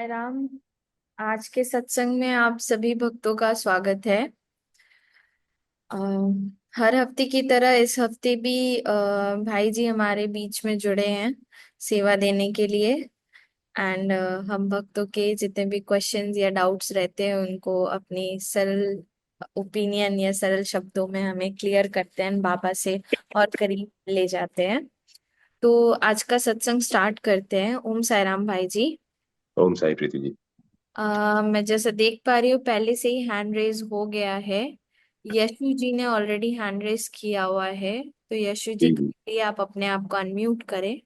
साई राम। आज के सत्संग में आप सभी भक्तों का स्वागत है। अ, हर हफ्ते की तरह इस हफ्ते भी भाई जी हमारे बीच में जुड़े हैं सेवा देने के लिए। एंड हम भक्तों के जितने भी क्वेश्चंस या डाउट्स रहते हैं उनको अपनी सरल ओपिनियन या सरल शब्दों में हमें क्लियर करते हैं, बाबा से और करीब ले जाते हैं। तो आज का सत्संग स्टार्ट करते हैं। ओम साई राम भाई जी। ओम साई प्रीति जी। मैं जैसे देख पा रही हूँ पहले से ही हैंड रेज हो गया है। यशु जी ने ऑलरेडी हैंड रेज किया हुआ है, तो यशु जी जी के जी। लिए आप अपने आप को अनम्यूट करें।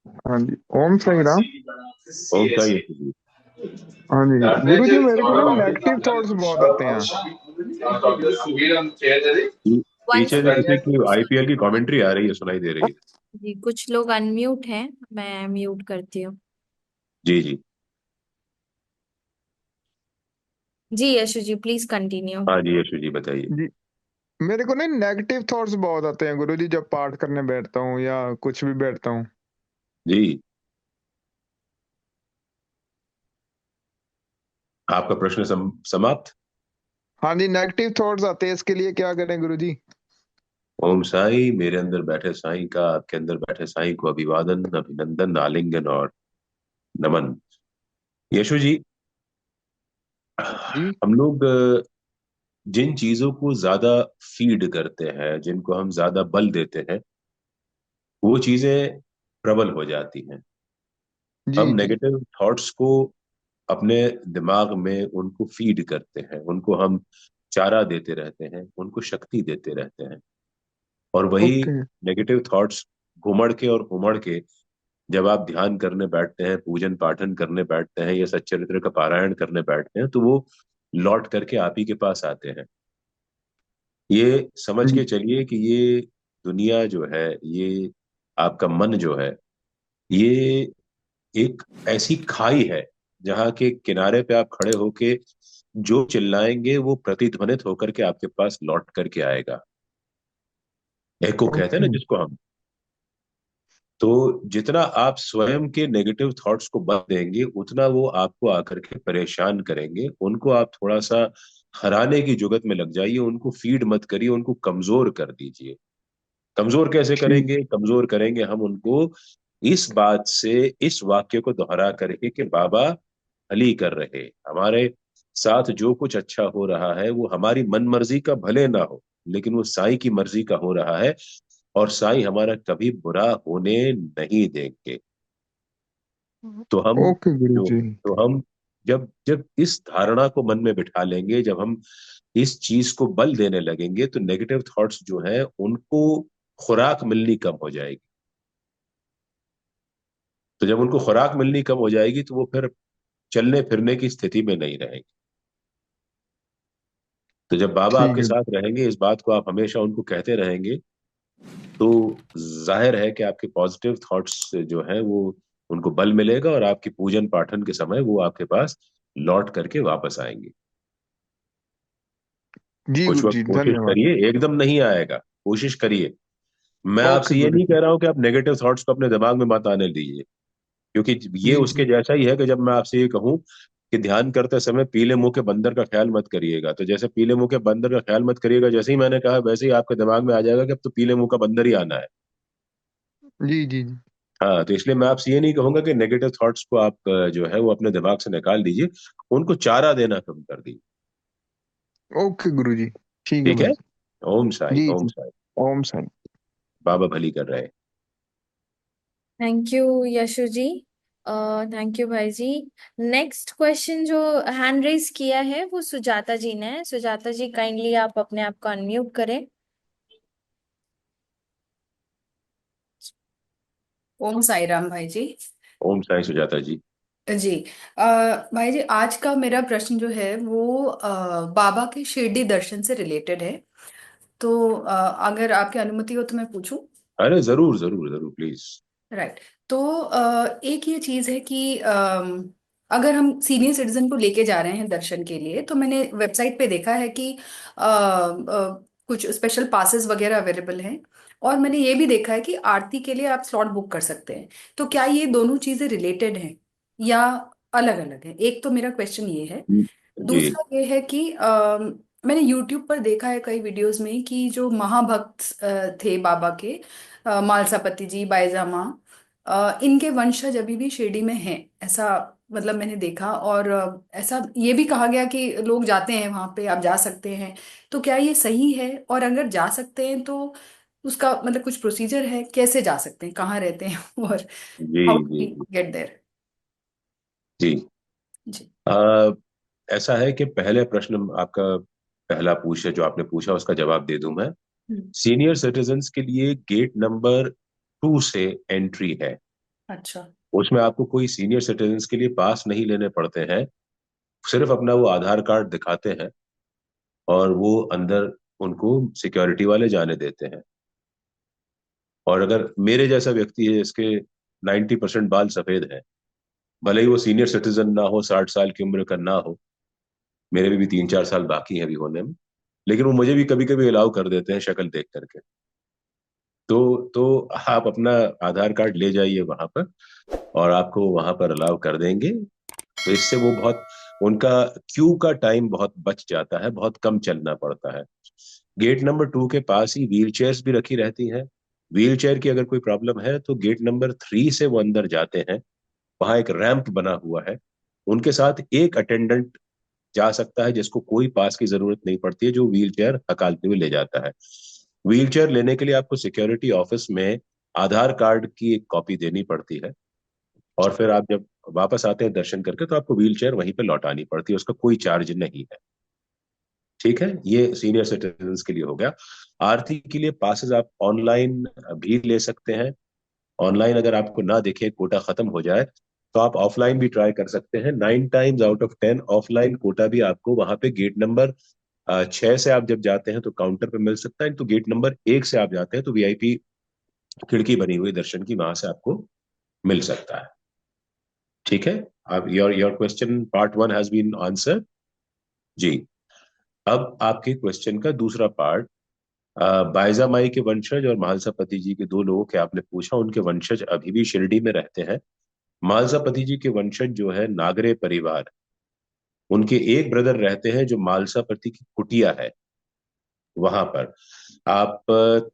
हाँ जी। ओम साई राम। ओम साई यशु जी। हाँ जी। गुरु जी, मेरे को ना नेगेटिव थॉट्स बहुत आते हैं। जी, वन पीछे से किसी की आईपीएल की कमेंट्री आ रही है, सुनाई दे रही है। जी, कुछ लोग अनम्यूट हैं, मैं म्यूट करती हूँ। जी जी। जी यशु जी, प्लीज कंटिन्यू। हाँ जी यशु जी बताइए। जी, मेरे को ना नेगेटिव थॉट्स बहुत आते हैं गुरु जी, जब पाठ करने बैठता हूँ या कुछ भी बैठता हूँ। जी, आपका प्रश्न समाप्त। हाँ जी, नेगेटिव थॉट्स आते हैं, इसके लिए क्या करें गुरु जी? ओम साई, मेरे अंदर बैठे साईं का आपके अंदर बैठे साईं को अभिवादन, अभिनंदन, आलिंगन और नमन। यशु जी, जी। हम लोग जिन चीजों को ज्यादा फीड करते हैं, जिनको हम ज्यादा बल देते हैं, वो चीजें प्रबल हो जाती हैं। हम जी जी। नेगेटिव थॉट्स को अपने दिमाग में उनको फीड करते हैं, उनको हम चारा देते रहते हैं, उनको शक्ति देते रहते हैं। और वही ओके। नेगेटिव थॉट्स घुमड़ के और उमड़ के जब आप ध्यान करने बैठते हैं, पूजन पाठन करने बैठते हैं या सच्चरित्र का पारायण करने बैठते हैं, तो वो लौट करके आप ही के पास आते हैं। ये समझ जी। के चलिए कि ये दुनिया जो है, ये आपका मन जो है, ये एक ऐसी खाई है जहां के किनारे पे आप खड़े होके जो चिल्लाएंगे वो प्रतिध्वनित होकर के आपके पास लौट करके आएगा। एको कहते हैं ना ओके। जिसको हम। तो जितना आप स्वयं के नेगेटिव थॉट्स को बल देंगे, उतना वो आपको आकर के परेशान करेंगे। उनको आप थोड़ा सा हराने की जुगत में लग जाइए, उनको फीड मत करिए, उनको कमजोर कर दीजिए। कमजोर कैसे ठीक। करेंगे? कमजोर करेंगे हम उनको इस बात से, इस वाक्य को दोहरा करके कि बाबा भली कर रहे, हमारे साथ जो कुछ अच्छा हो रहा है वो हमारी मन मर्जी का भले ना हो, लेकिन वो साईं की मर्जी का हो रहा है, और साईं हमारा कभी बुरा होने नहीं देंगे। तो हम ओके गुरु जो जी। तो हम जब जब इस धारणा को मन में बिठा लेंगे, जब हम इस चीज को बल देने लगेंगे, तो नेगेटिव थॉट्स जो है उनको खुराक मिलनी कम हो जाएगी। तो जब उनको खुराक मिलनी कम हो जाएगी तो वो फिर चलने फिरने की स्थिति में नहीं रहेंगे। तो जब बाबा ठीक आपके है। साथ रहेंगे, इस बात को आप हमेशा उनको कहते रहेंगे, तो जाहिर है कि आपके पॉजिटिव थॉट्स जो है वो उनको बल मिलेगा, और आपकी पूजन पाठन के समय वो आपके पास लौट करके वापस आएंगे। जी कुछ गुरु वक्त जी, कोशिश धन्यवाद। करिए, एकदम नहीं आएगा, कोशिश करिए। मैं ओके आपसे ये गुरु नहीं जी। कह रहा हूं कि आप नेगेटिव थॉट्स को अपने दिमाग में मत आने दीजिए, क्योंकि ये जी उसके जी। जैसा ही है कि जब मैं आपसे ये कहूं कि ध्यान करते समय पीले मुंह के बंदर का ख्याल मत करिएगा, तो जैसे पीले मुंह के बंदर का ख्याल मत करिएगा, जैसे ही मैंने कहा वैसे ही आपके दिमाग में आ जाएगा कि अब तो पीले मुंह का बंदर ही आना है। जी जी जी। हाँ, तो इसलिए मैं आपसे ये नहीं कहूंगा कि नेगेटिव थॉट्स को आप जो है वो अपने दिमाग से निकाल दीजिए, उनको चारा देना कम कर दीजिए। ओके गुरु जी। ठीक है ठीक है। गुरु जी। ओम साई, जी ओम जी। साई। ओम साई। बाबा भली कर रहे हैं। Thank you Yashu ji. Thank you भाई जी। नेक्स्ट क्वेश्चन जो हैंड रेज किया है वो सुजाता जी ने है। सुजाता जी, काइंडली आप अपने आप को अनम्यूट करें। ओम साई राम भाई जी। ओम साई सुजाता जी। जी। भाई जी, आज का मेरा प्रश्न जो है वो बाबा के शिरडी दर्शन से रिलेटेड है। तो अगर आपकी अनुमति हो तो मैं पूछूं। अरे जरूर जरूर जरूर, प्लीज। राइट। तो एक ये चीज है कि अगर हम सीनियर सिटीजन को लेके जा रहे हैं दर्शन के लिए, तो मैंने वेबसाइट पे देखा है कि कुछ स्पेशल पासेस वगैरह अवेलेबल हैं। और मैंने ये भी देखा है कि आरती के लिए आप स्लॉट बुक कर सकते हैं। तो क्या ये दोनों चीजें रिलेटेड हैं? या अलग अलग है? एक तो मेरा क्वेश्चन ये है। जी दूसरा ये है कि मैंने यूट्यूब पर देखा है कई वीडियोस में कि जो महाभक्त थे बाबा के, मालसापति जी, बाईजामा, इनके वंशज अभी भी शिरडी में हैं, ऐसा मतलब मैंने देखा। और ऐसा ये भी कहा गया कि लोग जाते हैं वहां पे, आप जा सकते हैं। तो क्या ये सही है? और अगर जा सकते हैं तो उसका मतलब कुछ प्रोसीजर है, कैसे जा सकते हैं, कहाँ रहते हैं और जी हाउ टू जी गेट देयर? जी। जी। आ, ऐसा है कि पहले प्रश्न आपका पहला पूछे जो आपने पूछा उसका जवाब दे दूं मैं। हम्म। सीनियर सिटीजन्स के लिए गेट नंबर 2 से एंट्री है। अच्छा। उसमें आपको कोई सीनियर सिटीजन्स के लिए पास नहीं लेने पड़ते हैं, सिर्फ अपना वो आधार कार्ड दिखाते हैं और वो अंदर उनको सिक्योरिटी वाले जाने देते हैं। और अगर मेरे जैसा व्यक्ति है जिसके 90% बाल सफेद हैं, भले ही वो सीनियर सिटीजन ना हो, 60 साल की उम्र का ना हो, मेरे भी 3-4 साल बाकी हैं अभी होने में, लेकिन वो मुझे भी कभी कभी अलाउ कर देते हैं शक्ल देख करके। तो आप अपना आधार कार्ड ले जाइए वहां पर और आपको वहां पर अलाउ कर देंगे। तो इससे वो बहुत, उनका क्यू का टाइम बहुत बच जाता है, बहुत कम चलना पड़ता है। गेट नंबर 2 के पास ही व्हील चेयर्स भी रखी रहती हैं। व्हील चेयर की अगर कोई प्रॉब्लम है तो गेट नंबर 3 से वो अंदर जाते हैं। वहां एक रैंप बना हुआ है, उनके साथ एक अटेंडेंट जा सकता है जिसको कोई पास की जरूरत नहीं पड़ती है, जो व्हील चेयर हकालते हुए ले जाता है। व्हील चेयर लेने के लिए आपको सिक्योरिटी ऑफिस में आधार कार्ड की एक कॉपी देनी पड़ती है, और फिर आप जब वापस आते हैं दर्शन करके तो आपको व्हील चेयर वहीं पे लौटानी पड़ती है, उसका कोई चार्ज नहीं है। ठीक है, ये सीनियर सिटीजन के लिए हो गया। आरती के लिए पासेस आप ऑनलाइन भी ले सकते हैं। ऑनलाइन अगर आपको ना दिखे, कोटा खत्म हो जाए, तो आप ऑफलाइन भी ट्राई कर सकते हैं। 9 times out of 10 offline Kota भी आपको वहां पे गेट नंबर 6 से आप जब जाते हैं तो काउंटर पे मिल सकता है, तो गेट नंबर 1 से आप जाते हैं तो वीआईपी खिड़की बनी हुई दर्शन की, वहां से आपको मिल सकता है। ठीक है, अब your question part 1 has been answer. जी। अब आपके क्वेश्चन का दूसरा पार्ट, बायजा माई के वंशज और महालसापति जी के दो लोगों के आपने पूछा, उनके वंशज अभी भी शिरडी में रहते हैं। महालसापति जी के वंशज जो है नागरे परिवार, उनके एक ब्रदर रहते हैं जो मालसापति की कुटिया है, वहां पर आप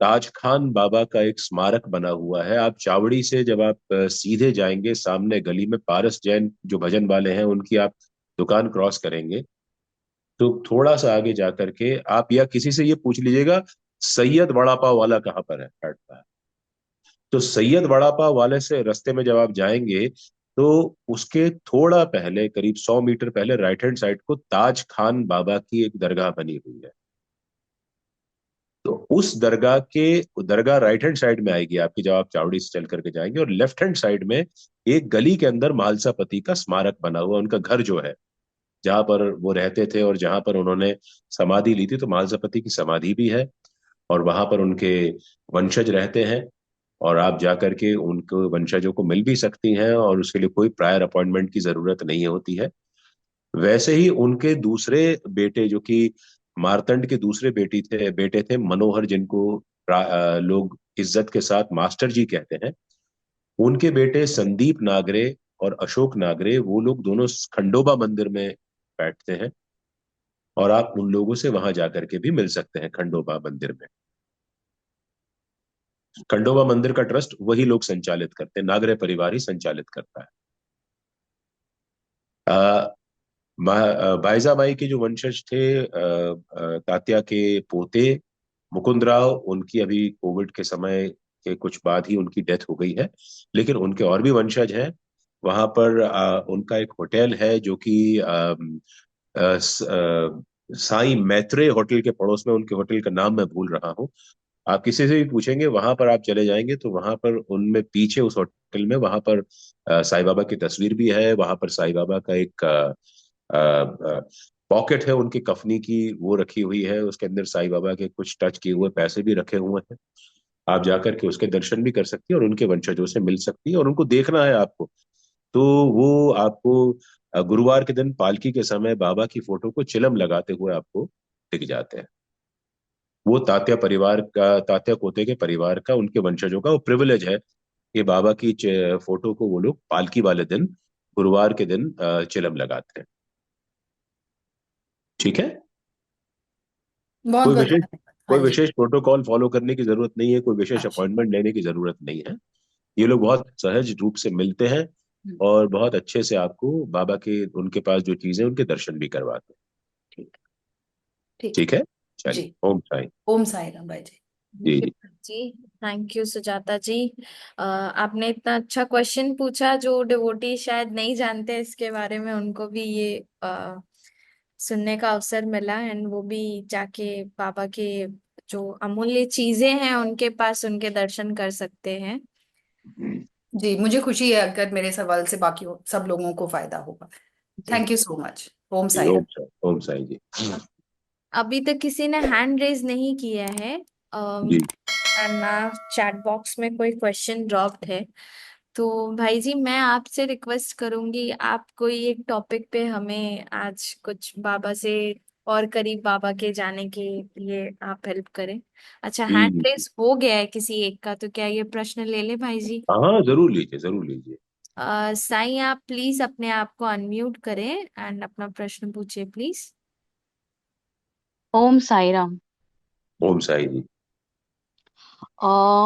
ताज खान बाबा का एक स्मारक बना हुआ है। आप चावड़ी से जब आप सीधे जाएंगे, सामने गली में पारस जैन जो भजन वाले हैं उनकी आप दुकान क्रॉस करेंगे, तो थोड़ा सा आगे जा करके आप या किसी से ये पूछ लीजिएगा सैयद वड़ा पाव वाला कहाँ पर है, बैठता है। तो सैयद वड़ा पाव वाले से रास्ते में जब आप जाएंगे तो उसके थोड़ा पहले, करीब 100 मीटर पहले, राइट हैंड साइड को ताज खान बाबा की एक दरगाह बनी हुई है। तो उस दरगाह राइट हैंड साइड में आएगी आपकी जब आप चावड़ी से चल करके जाएंगे, और लेफ्ट हैंड साइड में एक गली के अंदर मालसापति का स्मारक बना हुआ, उनका घर जो है जहां पर वो रहते थे और जहां पर उन्होंने समाधि ली थी, तो मालसापति की समाधि भी है और वहां पर उनके वंशज रहते हैं। और आप जा करके उनको वंशजों को मिल भी सकती हैं और उसके लिए कोई प्रायर अपॉइंटमेंट की जरूरत नहीं होती है। वैसे ही उनके दूसरे बेटे जो कि मार्तंड के दूसरे बेटे थे मनोहर, जिनको लोग इज्जत के साथ मास्टर जी कहते हैं, उनके बेटे संदीप नागरे और अशोक नागरे, वो लोग दोनों खंडोबा मंदिर में बैठते हैं, और आप उन लोगों से वहां जाकर के भी मिल सकते हैं खंडोबा मंदिर में। खंडोबा मंदिर का ट्रस्ट वही लोग संचालित करते हैं, नागरे परिवार ही संचालित करता है। बायजा माई के जो वंशज थे, तात्या के पोते मुकुंद राव, उनकी अभी कोविड के समय के कुछ बाद ही उनकी डेथ हो गई है, लेकिन उनके और भी वंशज हैं। वहां पर उनका एक होटल है जो कि साई मैत्रेय होटल के पड़ोस में, उनके होटल का नाम मैं भूल रहा हूँ। आप किसी से भी पूछेंगे, वहां पर आप चले जाएंगे तो वहां पर उनमें पीछे उस होटल में, वहां पर साईं बाबा की तस्वीर भी है। वहां पर साईं बाबा का एक पॉकेट है उनकी कफनी की, वो रखी हुई है, उसके अंदर साईं बाबा के कुछ टच किए हुए पैसे भी रखे हुए हैं। आप जाकर के उसके दर्शन भी कर सकती है और उनके वंशजों से मिल सकती है, और उनको देखना है आपको तो वो आपको गुरुवार के दिन पालकी के समय बाबा की फोटो को चिलम लगाते हुए आपको दिख जाते हैं। वो तात्या परिवार का, तात्या पोते के परिवार का, उनके वंशजों का वो प्रिविलेज है कि बाबा की फोटो को वो लोग पालकी वाले दिन गुरुवार के दिन चिलम लगाते हैं। ठीक है। बहुत कोई बहुत विशेष धन्यवाद। हाँ कोई जी। विशेष प्रोटोकॉल फॉलो करने की जरूरत नहीं है, कोई विशेष अच्छा। अपॉइंटमेंट लेने की जरूरत नहीं है। ये लोग बहुत सहज रूप से मिलते हैं हम्म, और बहुत अच्छे से आपको बाबा के उनके पास जो चीजें उनके दर्शन भी करवाते हैं। ठीक। ठीक है। ठीक है। चलिए, जी। ओम साई। ओम साई राम भाई जी। जी जी जी। जी, थैंक यू सुजाता जी। आपने इतना अच्छा क्वेश्चन पूछा, जो डिवोटी शायद नहीं जानते इसके बारे में, उनको भी ये सुनने का अवसर मिला, एंड वो भी जाके बाबा के जो अमूल्य चीजें हैं उनके पास उनके दर्शन कर सकते हैं। जी, मुझे खुशी है अगर मेरे सवाल से बाकी सब लोगों को फायदा होगा। Thank you so much. Om ji, Sai Ram. Om Sai ji. अभी तक किसी ने हैंड रेज नहीं किया है, जी एंड ना चैट बॉक्स में कोई क्वेश्चन ड्रॉप्ड है। तो भाई जी, मैं आपसे रिक्वेस्ट करूंगी, आप कोई एक टॉपिक पे हमें आज कुछ बाबा से और करीब बाबा के जाने के लिए आप हेल्प करें। अच्छा, हैंड जी। रेस हो गया है किसी एक का, तो क्या ये प्रश्न ले ले भाई जी? हाँ, जरूर लीजिए, जरूर लीजिए। साईं, आप प्लीज अपने आप को अनम्यूट करें एंड अपना प्रश्न पूछिए प्लीज। ओम साई राम। ओम साई जी।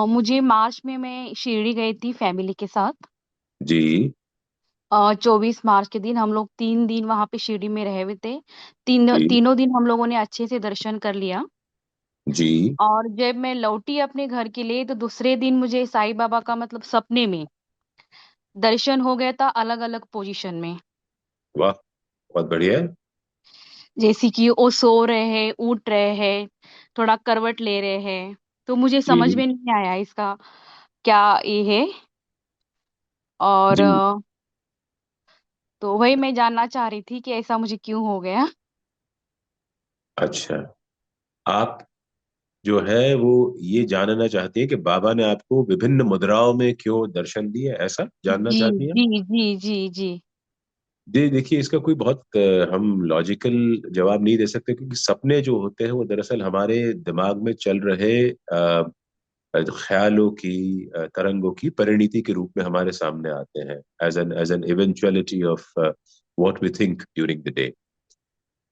मुझे मार्च में मैं शिरडी गई थी फैमिली के साथ। जी 24 मार्च के दिन हम लोग 3 दिन वहां पे शिरडी में रहे हुए थे। जी तीनों दिन हम लोगों ने अच्छे से दर्शन कर लिया। जी। और जब मैं लौटी अपने घर के लिए तो दूसरे दिन मुझे साईं बाबा का मतलब सपने में दर्शन हो गया था, अलग अलग पोजीशन में। वाह, बहुत बढ़िया है। जैसे कि वो सो रहे हैं, उठ रहे हैं, थोड़ा करवट ले रहे हैं। तो मुझे समझ जी में नहीं आया इसका क्या ये है। और जी। तो वही मैं जानना चाह रही थी कि ऐसा मुझे क्यों हो गया। अच्छा, आप जो है वो ये जानना चाहती हैं कि बाबा ने आपको विभिन्न मुद्राओं में क्यों दर्शन दिए, ऐसा जानना जी चाहती हैं? जी जी जी जी। जी देखिए, इसका कोई बहुत हम लॉजिकल जवाब नहीं दे सकते, क्योंकि सपने जो होते हैं वो दरअसल हमारे दिमाग में चल रहे ख्यालों की, तरंगों की परिणति के रूप में हमारे सामने आते हैं, as an eventuality of what we think during the day.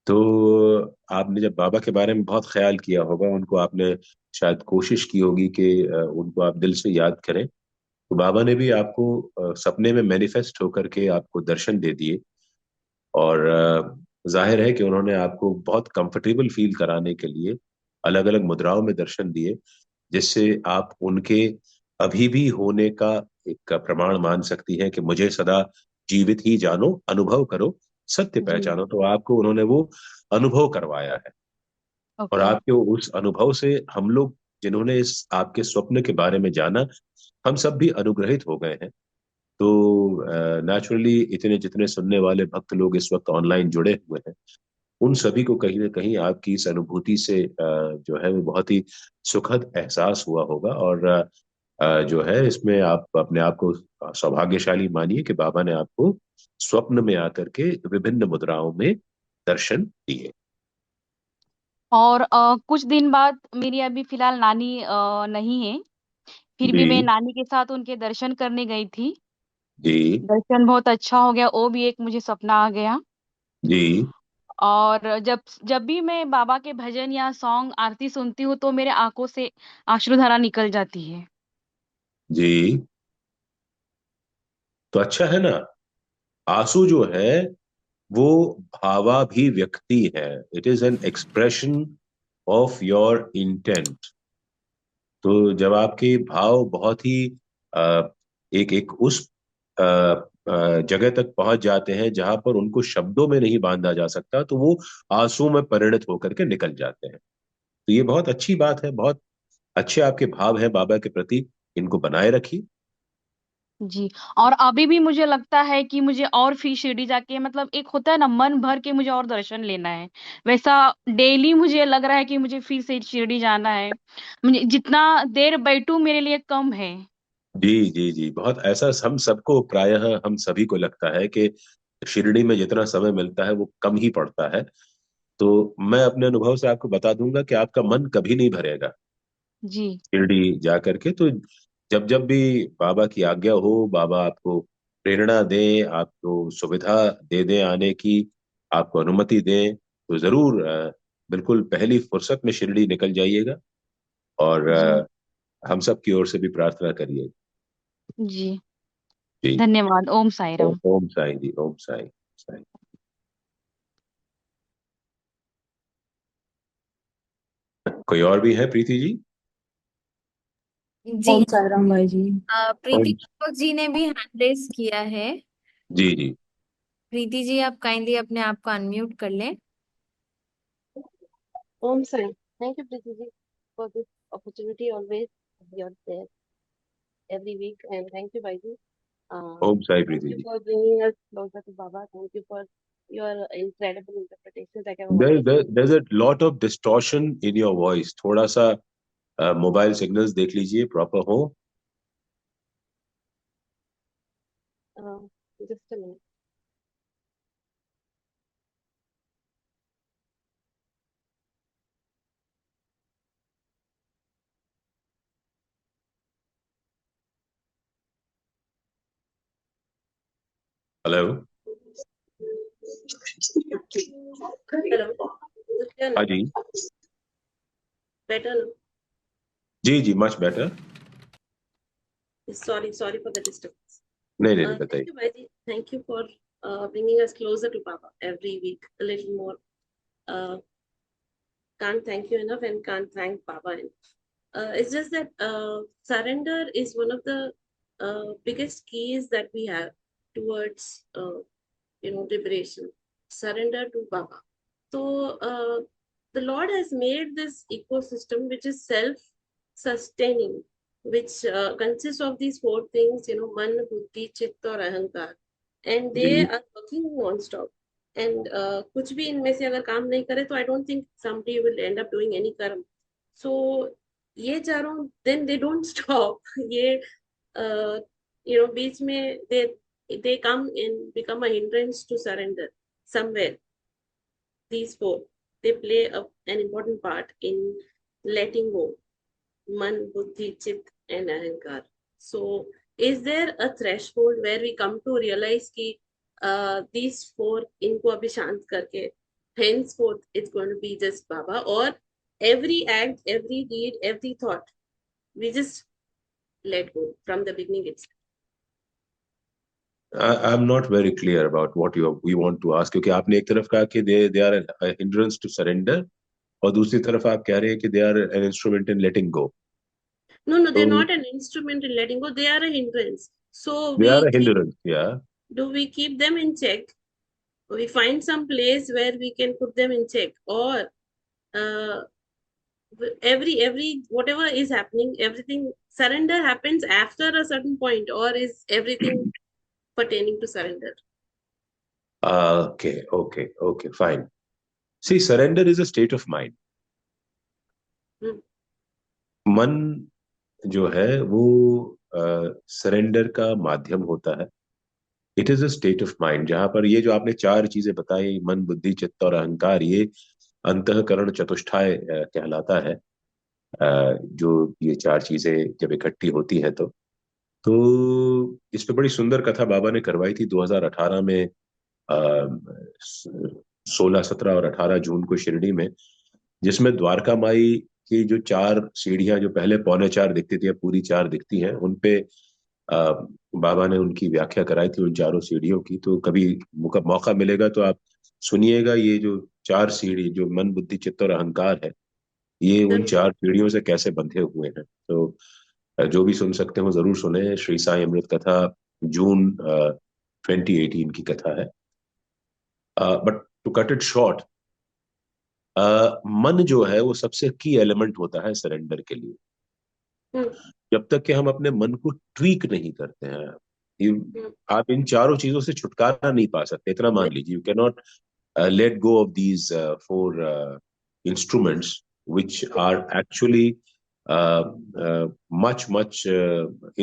तो आपने जब बाबा के बारे में बहुत ख्याल किया होगा, उनको आपने शायद कोशिश की होगी कि उनको आप दिल से याद करें, तो बाबा ने भी आपको सपने में मैनिफेस्ट होकर के आपको दर्शन दे दिए। और जाहिर है कि उन्होंने आपको बहुत कंफर्टेबल फील कराने के लिए अलग अलग मुद्राओं में दर्शन दिए, जिससे आप उनके अभी भी होने का एक प्रमाण मान सकती हैं कि मुझे सदा जीवित ही जानो, अनुभव करो, सत्य जी। पहचानो। तो आपको उन्होंने वो अनुभव करवाया है। और ओके। आपके उस अनुभव से हम लोग, जिन्होंने इस आपके स्वप्न के बारे में जाना, हम सब भी अनुग्रहित हो गए हैं। तो नेचुरली इतने जितने सुनने वाले भक्त लोग इस वक्त ऑनलाइन जुड़े हुए हैं, उन सभी को कहीं ना कहीं आपकी इस अनुभूति से जो है वो बहुत ही सुखद एहसास हुआ होगा। और जो है इसमें आप अपने आप को सौभाग्यशाली मानिए कि बाबा ने आपको स्वप्न में आकर के विभिन्न मुद्राओं में दर्शन दिए। और कुछ दिन बाद मेरी अभी फिलहाल नानी नहीं है। फिर भी मैं जी नानी के साथ उनके दर्शन करने गई थी। जी दर्शन बहुत अच्छा हो गया, वो भी एक मुझे सपना आ गया। जी और जब जब भी मैं बाबा के भजन या सॉन्ग आरती सुनती हूँ तो मेरे आंखों से अश्रुधारा निकल जाती है। जी। तो अच्छा है ना। आंसू जो है वो भावाभिव्यक्ति है। It is an expression of your intent. तो जब आपके भाव बहुत ही अ, एक एक उस जगह तक पहुंच जाते हैं जहां पर उनको शब्दों में नहीं बांधा जा सकता, तो वो आंसू में परिणत होकर के निकल जाते हैं। तो ये बहुत अच्छी बात है, बहुत अच्छे आपके भाव है बाबा के प्रति। इनको बनाए रखिए। जी। और अभी भी मुझे लगता है कि मुझे और फिर शिरडी जाके मतलब एक होता है ना मन भर के मुझे और दर्शन लेना है। वैसा डेली मुझे लग रहा है कि मुझे फिर से शिरडी जाना है। मुझे जितना देर बैठूं मेरे लिए कम है। जी जी जी, बहुत ऐसा हम सबको, प्रायः हम सभी को लगता है कि शिरडी में जितना समय मिलता है वो कम ही पड़ता है। तो मैं अपने अनुभव से आपको बता दूंगा कि आपका मन कभी नहीं भरेगा जी शिरडी जा करके। तो जब जब भी बाबा की आज्ञा हो, बाबा आपको प्रेरणा दें, आपको सुविधा दे दें आने की, आपको अनुमति दें, तो जरूर बिल्कुल पहली फुर्सत में शिरडी निकल जाइएगा। और जी। हम सब की ओर से भी प्रार्थना करिए। जी। जी। धन्यवाद। ओम साई राम। ओम साईं जी, ओम साईं साईं। कोई और भी है प्रीति जी? जी। ओम साई राम भाई जी। प्रीति ओम। दीपक जी ने भी हैंड रेस किया है। जी जी। प्रीति जी, आप काइंडली अपने आप को अनम्यूट कर लें। Om Sai. Thank you, Priti ji, for this opportunity. Always you're there every week, and thank you, Bhaiji. Om Sai Thank Preeti you ji. for bringing us closer to Baba. Thank you for your incredible interpretations that I've There, always there, seen. there's a lot of distortion in your voice. थोड़ा सा mobile signals देख लीजिए proper हो। Uh, just a minute. Hello. Hello. हाँ जी। Better now. जी जी, much better. Sorry for the disturbance. नहीं नहीं नहीं, Thank बताइए। you, Bhaiji. Thank you for bringing us closer to Baba every week, a little more. Uh, can't thank you enough and can't thank Baba enough. It's just that surrender is one of the biggest keys that we have towards liberation. Surrender to Baba. So the Lord has made this ecosystem which is self-sustaining, which consists of these four things, man, buddhi, chitta, or ahankar, and they ji. are working non-stop. And कुछ भी इनमें से अगर काम नहीं करे तो I don't think somebody will end up doing any कर्म. So ये चारों then they don't stop. ये बीच में they come and become a hindrance to surrender somewhere. These four, they play an important part in letting go. Man, buddhi, chit, and ahankar. So is there a threshold where we come to realize कि these four इनको अभी शांत करके henceforth it's going to be just Baba, or every act, every deed, every thought we just let go from the beginning itself? I'm not very clear about what we want to ask, क्योंकि आपने एक तरफ कहा कि they are a hindrance to surrender, और दूसरी तरफ आप कह रहे हैं कि they are an instrument in letting go. No, they're तो not an instrument in letting go. They are a hindrance. So they are a hindrance, yeah. do we keep them in check? We find some place where we can put them in check, or uh, every whatever is happening, everything surrender happens after a certain point, or is everything pertaining to surrender? Okay, fine. See, surrender is a state of mind. Hmm. मन जो है वो surrender का माध्यम होता है। It is a state of mind जहां पर ये जो आपने चार चीजें बताई, मन, बुद्धि, चित्त और अहंकार, ये अंतःकरण चतुष्टय कहलाता है। जो ये चार चीजें जब इकट्ठी होती हैं तो इस पे बड़ी सुंदर कथा बाबा ने करवाई थी 2018 में, 16, 17 और 18 जून को शिरडी में, जिसमें द्वारका माई की जो चार सीढ़ियां जो पहले पौने चार दिखती थी, अब पूरी चार दिखती हैं, उनपे बाबा ने उनकी व्याख्या कराई थी उन चारों सीढ़ियों की। तो कभी मौका मिलेगा तो आप सुनिएगा, ये जो चार सीढ़ी जो मन, बुद्धि, चित्त और अहंकार है, ये उन Correct. चार सीढ़ियों से कैसे बंधे हुए हैं। तो जो भी सुन सकते हो जरूर सुने। श्री साई अमृत कथा, जून 2018 की कथा है। But to cut it short, मन जो है वो सबसे की एलिमेंट होता है सरेंडर के लिए। Hmm. जब तक कि हम अपने मन को ट्वीक नहीं करते हैं, आप इन चारों चीजों से छुटकारा नहीं पा सकते। इतना मान लीजिए, you can not let go of these four instruments, which are actually uh, much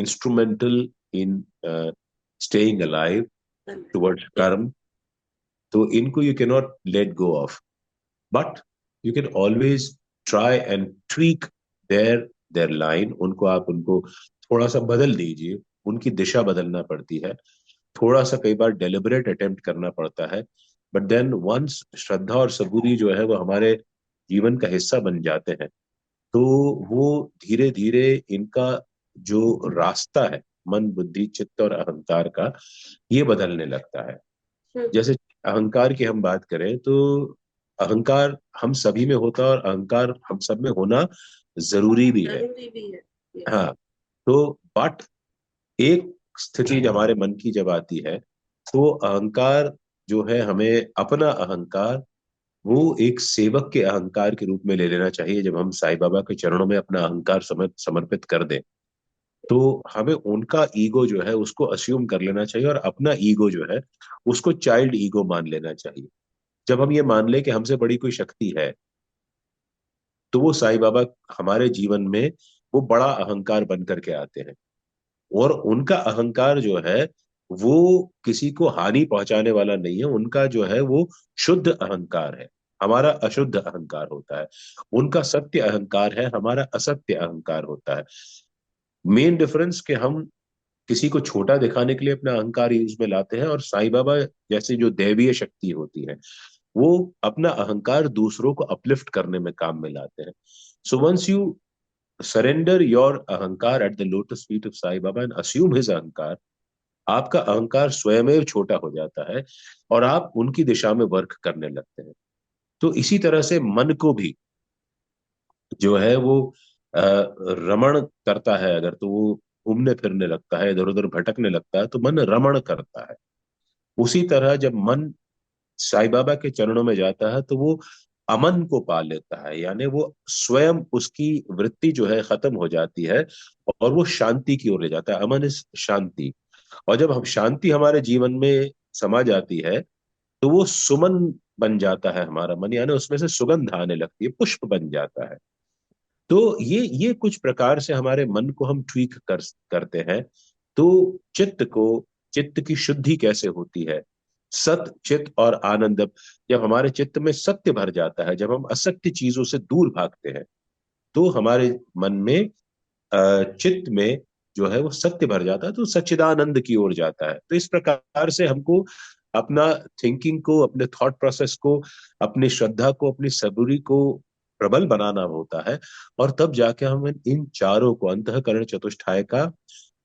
instrumental in staying alive towards Yeah. karma. तो इनको you cannot let go of, but you can always try and tweak their line. उनको थोड़ा सा बदल दीजिए, उनकी दिशा बदलना पड़ती है। थोड़ा सा कई बार डेलिबरेट अटेम्प्ट करना पड़ता है, बट देन वंस श्रद्धा और सबूरी जो है वो हमारे जीवन का हिस्सा बन जाते हैं, तो वो धीरे धीरे इनका जो रास्ता है मन बुद्धि चित्त और अहंकार का, ये बदलने लगता है। जैसे अहंकार की हम बात करें तो अहंकार हम सभी में होता है, और अहंकार हम सब में होना जरूरी भी है। जरूरी भी है। Yes. हाँ, तो बट एक स्थिति जब हमारे मन की जब आती है, तो अहंकार जो है हमें अपना अहंकार वो एक सेवक के अहंकार के रूप में ले लेना चाहिए। जब हम साईं बाबा के चरणों में अपना अहंकार समर्पित कर दें, तो हमें उनका ईगो जो है उसको अस्यूम कर लेना चाहिए, और अपना ईगो जो है उसको चाइल्ड ईगो मान लेना चाहिए। जब हम ये मान ले कि हमसे बड़ी कोई शक्ति है, तो वो साईं बाबा हमारे जीवन में वो बड़ा अहंकार बन करके आते हैं, और उनका अहंकार जो है वो किसी को हानि पहुंचाने वाला नहीं है। उनका जो है वो शुद्ध अहंकार है, हमारा अशुद्ध अहंकार होता है। उनका सत्य अहंकार है, हमारा असत्य अहंकार होता है। मेन डिफरेंस कि हम किसी को छोटा दिखाने के लिए अपना अहंकार यूज में लाते हैं, और साईं बाबा जैसे जो दैवीय शक्ति होती है वो अपना अहंकार दूसरों को अपलिफ्ट करने में काम में लाते हैं। So once you surrender your ahankar at the lotus feet of Sai Baba and assume his ahankar, आपका अहंकार स्वयं छोटा हो जाता है, और आप उनकी दिशा में वर्क करने लगते हैं। तो इसी तरह से मन को भी जो है वो रमण करता है, अगर तो वो घूमने फिरने लगता है, इधर उधर भटकने लगता है, तो मन रमण करता है। उसी तरह जब मन साईं बाबा के चरणों में जाता है, तो वो अमन को पा लेता है, यानी वो स्वयं उसकी वृत्ति जो है खत्म हो जाती है, और वो शांति की ओर ले जाता है। अमन इज शांति। और जब हम शांति हमारे जीवन में समा जाती है, तो वो सुमन बन जाता है हमारा मन, यानी उसमें से सुगंध आने लगती है, पुष्प बन जाता है। तो ये कुछ प्रकार से हमारे मन को हम ट्वीक करते हैं। तो चित्त को चित्त की शुद्धि कैसे होती है? सत चित और आनंद। जब हमारे चित्त में सत्य भर जाता है, जब हम असत्य चीजों से दूर भागते हैं, तो हमारे मन में चित्त में जो है वो सत्य भर जाता है, तो सच्चिदानंद की ओर जाता है। तो इस प्रकार से हमको अपना थिंकिंग को, अपने थॉट प्रोसेस को, अपनी श्रद्धा को, अपनी सबूरी को प्रबल बनाना होता है, और तब जाके हम इन चारों को, अंतःकरण चतुष्टय का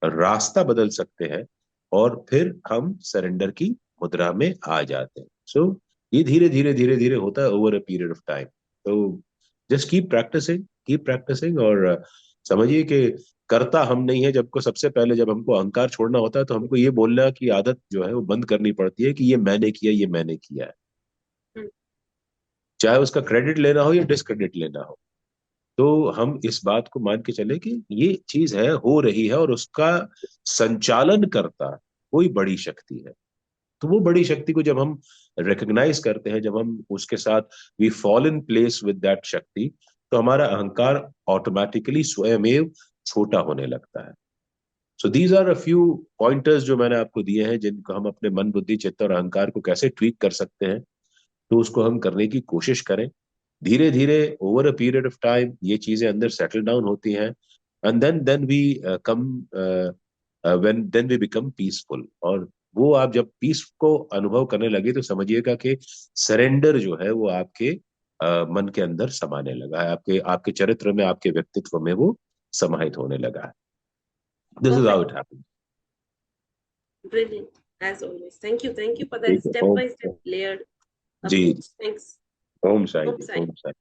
रास्ता बदल सकते हैं, और फिर हम सरेंडर की मुद्रा में आ जाते हैं। सो ये धीरे धीरे धीरे धीरे होता है over a period of time. तो जस्ट कीप प्रैक्टिसिंग, और समझिए कि करता हम नहीं है। जब को सबसे पहले जब हमको अहंकार छोड़ना होता है, तो हमको ये बोलना की आदत जो है वो बंद करनी पड़ती है कि ये मैंने किया, ये मैंने किया है, चाहे उसका क्रेडिट लेना हो या डिसक्रेडिट लेना हो। तो हम इस बात को मान के चले कि ये चीज है, हो रही है, और उसका संचालन करता कोई बड़ी शक्ति है। तो वो बड़ी शक्ति को जब हम रिकग्नाइज करते हैं, जब हम उसके साथ we fall in place with that shakti, तो हमारा अहंकार ऑटोमेटिकली स्वयमेव छोटा होने लगता है। So these are a few pointers जो मैंने आपको दिए हैं, जिनको हम अपने मन बुद्धि चित्त और अहंकार को कैसे ट्वीक कर सकते हैं। तो उसको हम करने की कोशिश करें। धीरे धीरे over a period of time ये चीजें अंदर सेटल डाउन होती हैं, and then we come when then we become peaceful. और वो आप जब पीस को अनुभव करने लगे, तो समझिएगा कि सरेंडर जो है वो आपके मन के अंदर समाने लगा है, आपके आपके चरित्र में, आपके व्यक्तित्व में वो समाहित होने लगा है। This is how Perfect. It happens. Brilliant, as always. Thank you for ठीक that है। step Om. by step layered जी approach. जी। Thanks. Om Sai Om ji, Sai. Om Sai.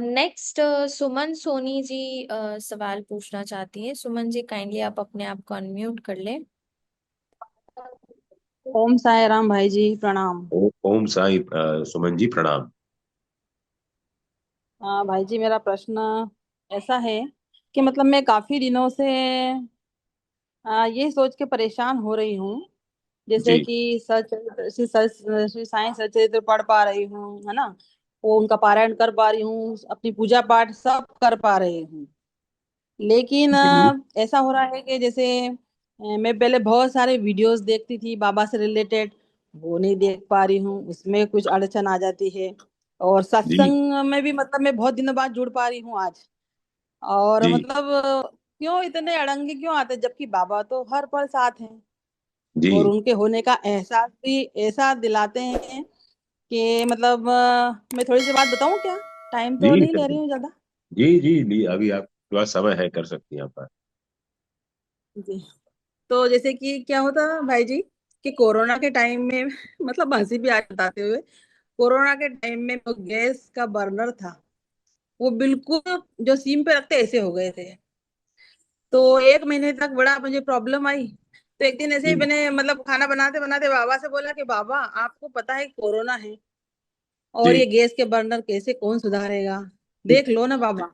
Next Suman Soni ji सवाल पूछना चाहती हैं। सुमन जी, काइंडली आप अपने आप को अनम्यूट कर लें। ओम साई राम भाई जी, प्रणाम। ओम साई। सुमन जी प्रणाम। भाई जी, मेरा प्रश्न ऐसा है कि मतलब मैं काफी दिनों से ये सोच के परेशान हो रही हूँ, जैसे जी कि श्री साईं सचरित्र पढ़ पा रही हूँ, है ना, वो उनका पारायण कर पा रही हूँ, अपनी पूजा पाठ सब कर पा रही हूँ। लेकिन जी ऐसा हो रहा है कि जैसे मैं पहले बहुत सारे वीडियोस देखती थी बाबा से रिलेटेड, वो नहीं देख पा रही हूँ, उसमें कुछ अड़चन आ जाती है। और जी सत्संग में भी मतलब मैं बहुत दिनों बाद जुड़ पा रही हूँ आज। और जी मतलब क्यों इतने अड़ंगे क्यों आते, जबकि बाबा तो हर पल साथ हैं। जी और उनके होने का एहसास भी ऐसा दिलाते हैं कि मतलब मैं थोड़ी सी बात बताऊं क्या? टाइम तो जी नहीं ले सर, रही हूँ ज्यादा। जी जी ली, अभी आपके पास समय है, कर सकती हैं आप बात। जी। तो जैसे कि क्या होता भाई जी कि कोरोना के टाइम में मतलब हंसी भी आ बताते हुए, कोरोना के टाइम में वो गैस का बर्नर था, वो बिल्कुल जो सीम पे रखते ऐसे हो गए थे। तो 1 महीने तक बड़ा मुझे प्रॉब्लम आई। तो एक दिन ऐसे ही जी मैंने मतलब खाना बनाते बनाते बाबा से बोला कि बाबा आपको पता है कोरोना है और ये जी गैस के बर्नर कैसे कौन सुधारेगा, देख लो ना बाबा।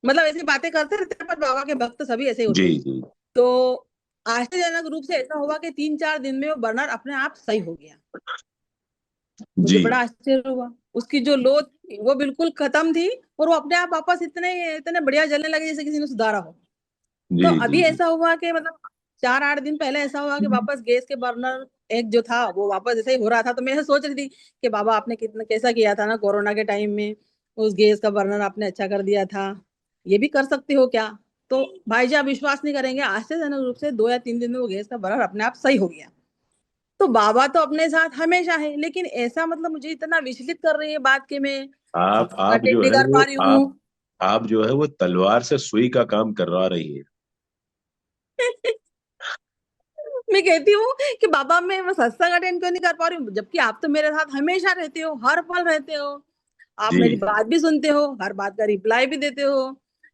मतलब ऐसी बातें करते रहते हैं, पर बाबा के भक्त सभी ऐसे ही होते जी हैं। जी तो आश्चर्यजनक रूप से ऐसा हुआ कि 3-4 दिन में वो बर्नर अपने आप सही हो गया। मुझे जी बड़ा आश्चर्य हुआ। उसकी जो लो थी वो बिल्कुल खत्म थी और वो अपने आप वापस इतने इतने बढ़िया जलने लगे जैसे किसी ने सुधारा हो। जी तो जी अभी जी ऐसा हुआ कि मतलब 4-8 दिन पहले ऐसा हुआ कि वापस गैस के बर्नर एक जो था वो वापस ऐसे ही हो रहा था। तो मैं ऐसे सोच रही थी कि बाबा आपने कितना कैसा किया था ना कोरोना के टाइम में, उस गैस का बर्नर आपने अच्छा कर दिया था, ये भी कर सकते हो क्या? तो भाई जी आप विश्वास नहीं करेंगे, आश्चर्यजनक रूप से 2 या 3 दिन में वो गैस का बर्नर अपने आप सही हो गया। तो बाबा तो अपने साथ हमेशा है, लेकिन ऐसा मतलब मुझे इतना विचलित कर रही है बात कि मैं आप अटेंड जो नहीं है कर वो पा रही हूँ। आप जो है वो तलवार से सुई का काम करवा रही है। मैं कहती हूँ कि बाबा मैं सत्संग अटेंड क्यों नहीं कर पा रही हूँ, जबकि आप तो मेरे साथ हमेशा रहते हो, हर पल रहते हो, आप मेरी जी बात भी सुनते हो, हर बात का रिप्लाई भी देते हो,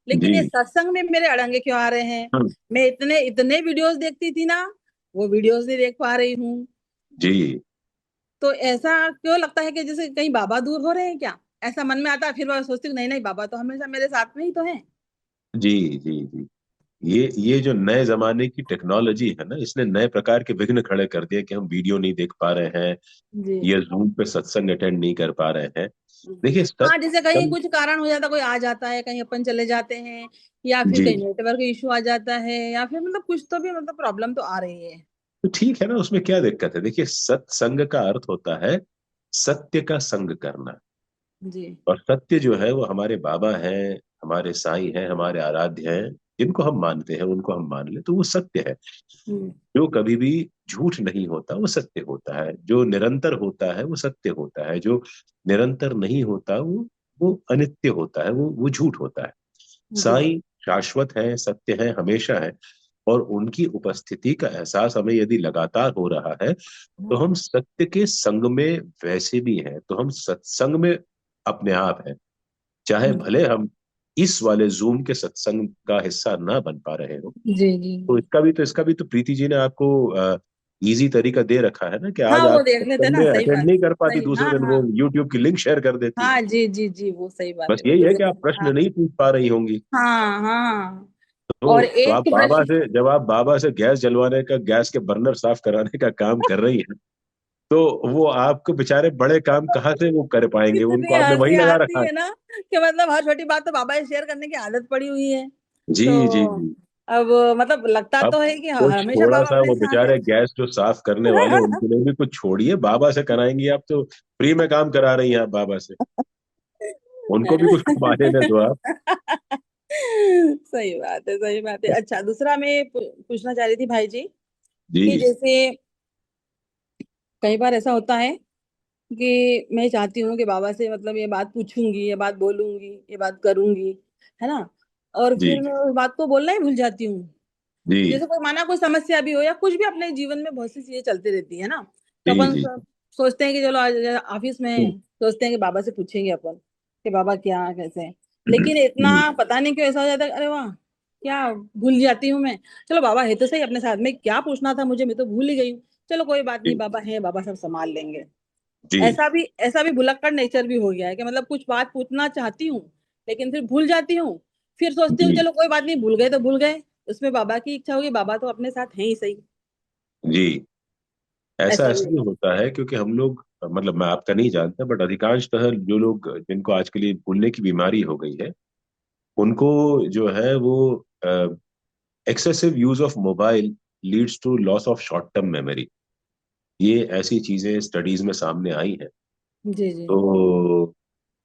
लेकिन ये जी सत्संग में मेरे अड़ंगे क्यों आ रहे हैं? हम्म, मैं इतने इतने वीडियोस देखती थी ना, वो वीडियोस नहीं देख पा रही हूँ। जी तो ऐसा क्यों लगता है कि जैसे कहीं बाबा दूर हो रहे हैं क्या? ऐसा मन में आता है। फिर मैं सोचती हूँ नहीं नहीं बाबा तो हमेशा मेरे साथ में ही तो है। जी जी जी ये जो नए जमाने की टेक्नोलॉजी है ना, इसने नए प्रकार के विघ्न खड़े कर दिए कि हम वीडियो नहीं देख पा रहे हैं जी। या जूम पे सत्संग अटेंड नहीं कर पा रहे हैं। देखिए हाँ जैसे कहीं सत्संग। कुछ कारण हो जाता, कोई आ जाता है, कहीं अपन चले जाते हैं, या फिर जी कहीं नेटवर्क इशू आ जाता है, या फिर मतलब कुछ तो भी मतलब प्रॉब्लम तो आ रही है। तो ठीक है ना, उसमें क्या दिक्कत है? देखिए सत्संग का अर्थ होता है सत्य का संग करना। जी। और सत्य जो है वो हमारे बाबा हैं, हमारे साईं हैं, हमारे आराध्य हैं, जिनको हम मानते हैं उनको हम मान ले तो वो सत्य है। हम्म। जो कभी भी झूठ नहीं होता वो सत्य होता है, जो निरंतर होता है वो सत्य होता है, जो निरंतर नहीं होता वो अनित्य होता है, वो झूठ होता है। जी। साईं शाश्वत है, सत्य है, हमेशा है। और उनकी उपस्थिति का एहसास हमें यदि लगातार हो रहा है तो हम सत्य के संग में वैसे भी हैं, तो हम सत्संग में अपने आप हैं। चाहे भले हम इस वाले जूम के सत्संग का हिस्सा ना बन पा रहे हो। जी। जी। तो इसका भी तो प्रीति जी ने आपको इजी तरीका दे रखा है ना, कि हाँ आज वो आप देख लेते सत्संग ना, में सही अटेंड बात नहीं है, कर पाती, सही। दूसरे हाँ दिन हाँ। वो यूट्यूब की लिंक शेयर कर देती। हाँ जी जी जी वो सही बात बस है, वो यही है जैसे कि आप हाँ प्रश्न नहीं पूछ पा रही होंगी। हाँ हाँ। और तो एक आप बाबा प्रश्न। से जब आप बाबा से गैस जलवाने का, गैस के बर्नर साफ कराने का काम कर रही हैं, तो वो आपको बेचारे बड़े काम कहाँ से वो कर पाएंगे? उनको इतनी आपने हंसी वही लगा रखा आती है। है ना कि मतलब हर छोटी बात तो बाबा से शेयर करने की आदत पड़ी हुई है। जी तो जी जी। अब मतलब लगता अब तो है कि कुछ हमेशा थोड़ा बाबा सा अपने वो साथ है। बेचारे गैस जो साफ करने वाले उनके लिए भी कुछ छोड़िए, बाबा से कराएंगी आप तो। फ्री में काम करा रही हैं आप बाबा से, उनको भी कुछ कमाने दे दो आप। सही बात है, सही बात है। अच्छा दूसरा मैं पूछना चाह रही थी भाई जी कि जी जैसे कई बार ऐसा होता है कि मैं चाहती हूँ कि बाबा से मतलब ये बात पूछूंगी, ये बात बोलूंगी, ये बात करूंगी, है ना? और फिर जी मैं उस बात को बोलना ही भूल जाती हूँ। जी जैसे कोई माना कोई समस्या भी हो या कुछ भी, अपने जीवन में बहुत सी चीजें चलती रहती है ना। तो जी अपन जी सोचते हैं कि चलो आज ऑफिस में सोचते हैं कि बाबा से पूछेंगे अपन कि बाबा क्या कैसे है। लेकिन इतना जी पता नहीं क्यों ऐसा हो जाता है, अरे वाह क्या भूल जाती हूँ मैं। चलो बाबा है तो सही अपने साथ में, क्या पूछना था मुझे, मैं तो भूल ही गई हूँ। चलो कोई बात नहीं, जी बाबा है, बाबा सब संभाल लेंगे। जी ऐसा भी भुलक्कड़ नेचर भी हो गया है कि मतलब कुछ बात पूछना चाहती हूँ लेकिन फिर भूल जाती हूँ। फिर सोचती हूँ जी चलो कोई बात नहीं, भूल गए तो भूल गए, उसमें बाबा की इच्छा होगी, बाबा तो अपने साथ है ही सही। जी। ऐसा ऐसा भी इसलिए होता है क्योंकि हम लोग, मतलब मैं आपका नहीं जानता, बट अधिकांशतः जो लोग जिनको आज के लिए भूलने की बीमारी हो गई है, उनको जो है वो excessive use of mobile leads to loss of short term memory. ये ऐसी चीजें स्टडीज में सामने आई हैं। जी जी। तो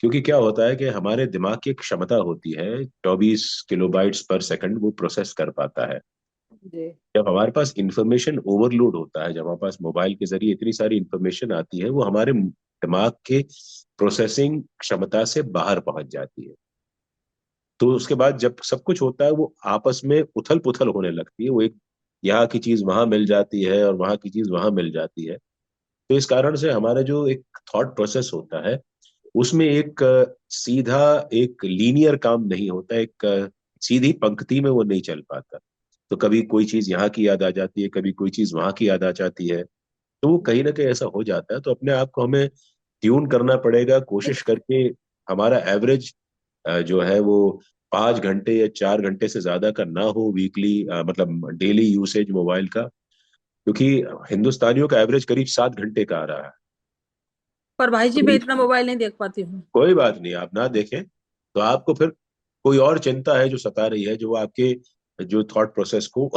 क्योंकि क्या होता है कि हमारे दिमाग की एक क्षमता होती है, 24 किलोबाइट्स पर सेकंड वो प्रोसेस कर पाता है। जी। जब हमारे पास इंफॉर्मेशन ओवरलोड होता है, जब हमारे पास मोबाइल के जरिए इतनी सारी इंफॉर्मेशन आती है, वो हमारे दिमाग के प्रोसेसिंग क्षमता से बाहर पहुंच जाती है। तो उसके बाद जब सब कुछ होता है, वो आपस में उथल पुथल होने लगती है। वो एक यहाँ की चीज वहां मिल जाती है और वहां की चीज वहां मिल जाती है। तो इस कारण से हमारा जो एक थॉट प्रोसेस होता है, उसमें एक सीधा एक लीनियर काम नहीं होता, एक सीधी पंक्ति में वो नहीं चल पाता। तो कभी कोई चीज यहाँ की याद आ जाती है, कभी कोई चीज वहां की याद आ जाती है। तो वो कहीं ना कहीं ऐसा हो जाता है। तो अपने आप को हमें ट्यून करना पड़ेगा, कोशिश करके हमारा एवरेज जो है वो 5 घंटे या 4 घंटे से ज्यादा का ना हो वीकली, मतलब डेली यूसेज मोबाइल का। क्योंकि हिंदुस्तानियों का एवरेज करीब 7 घंटे का आ रहा है। पर भाई जी मैं तो इतना मोबाइल नहीं देख पाती हूँ। कोई बात नहीं, आप ना देखें तो आपको फिर कोई और चिंता है जो सता रही है, जो आपके जो थॉट प्रोसेस को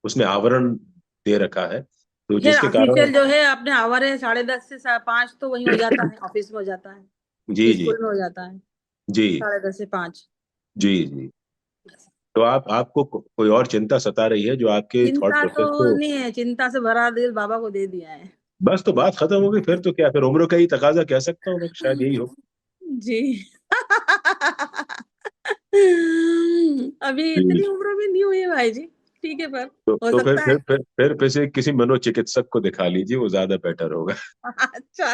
उसने आवरण दे रखा है, तो खैर जिसके कारण। ऑफिशियल जो है अपने आवर है 10:30 से 5 तो वही हो जाता है, ऑफिस में हो जाता जी है, जी स्कूल में हो जाता है जी 10:30 से 5। जी जी। तो आपको कोई और चिंता सता रही है जो आपके थॉट चिंता तो प्रोसेस को। नहीं है, चिंता से भरा दिल बाबा को दे दिया है। बस तो बात खत्म हो गई, फिर तो क्या, फिर उम्र का ही तकाजा कह सकता हूँ मैं, शायद यही हो। जी। अभी जी। इतनी उम्र भी नहीं हुई है भाई जी, ठीक है, पर हो तो फिर सकता है। फिर फिर फिर किसी मनोचिकित्सक को दिखा लीजिए, वो ज्यादा बेटर होगा। अच्छा।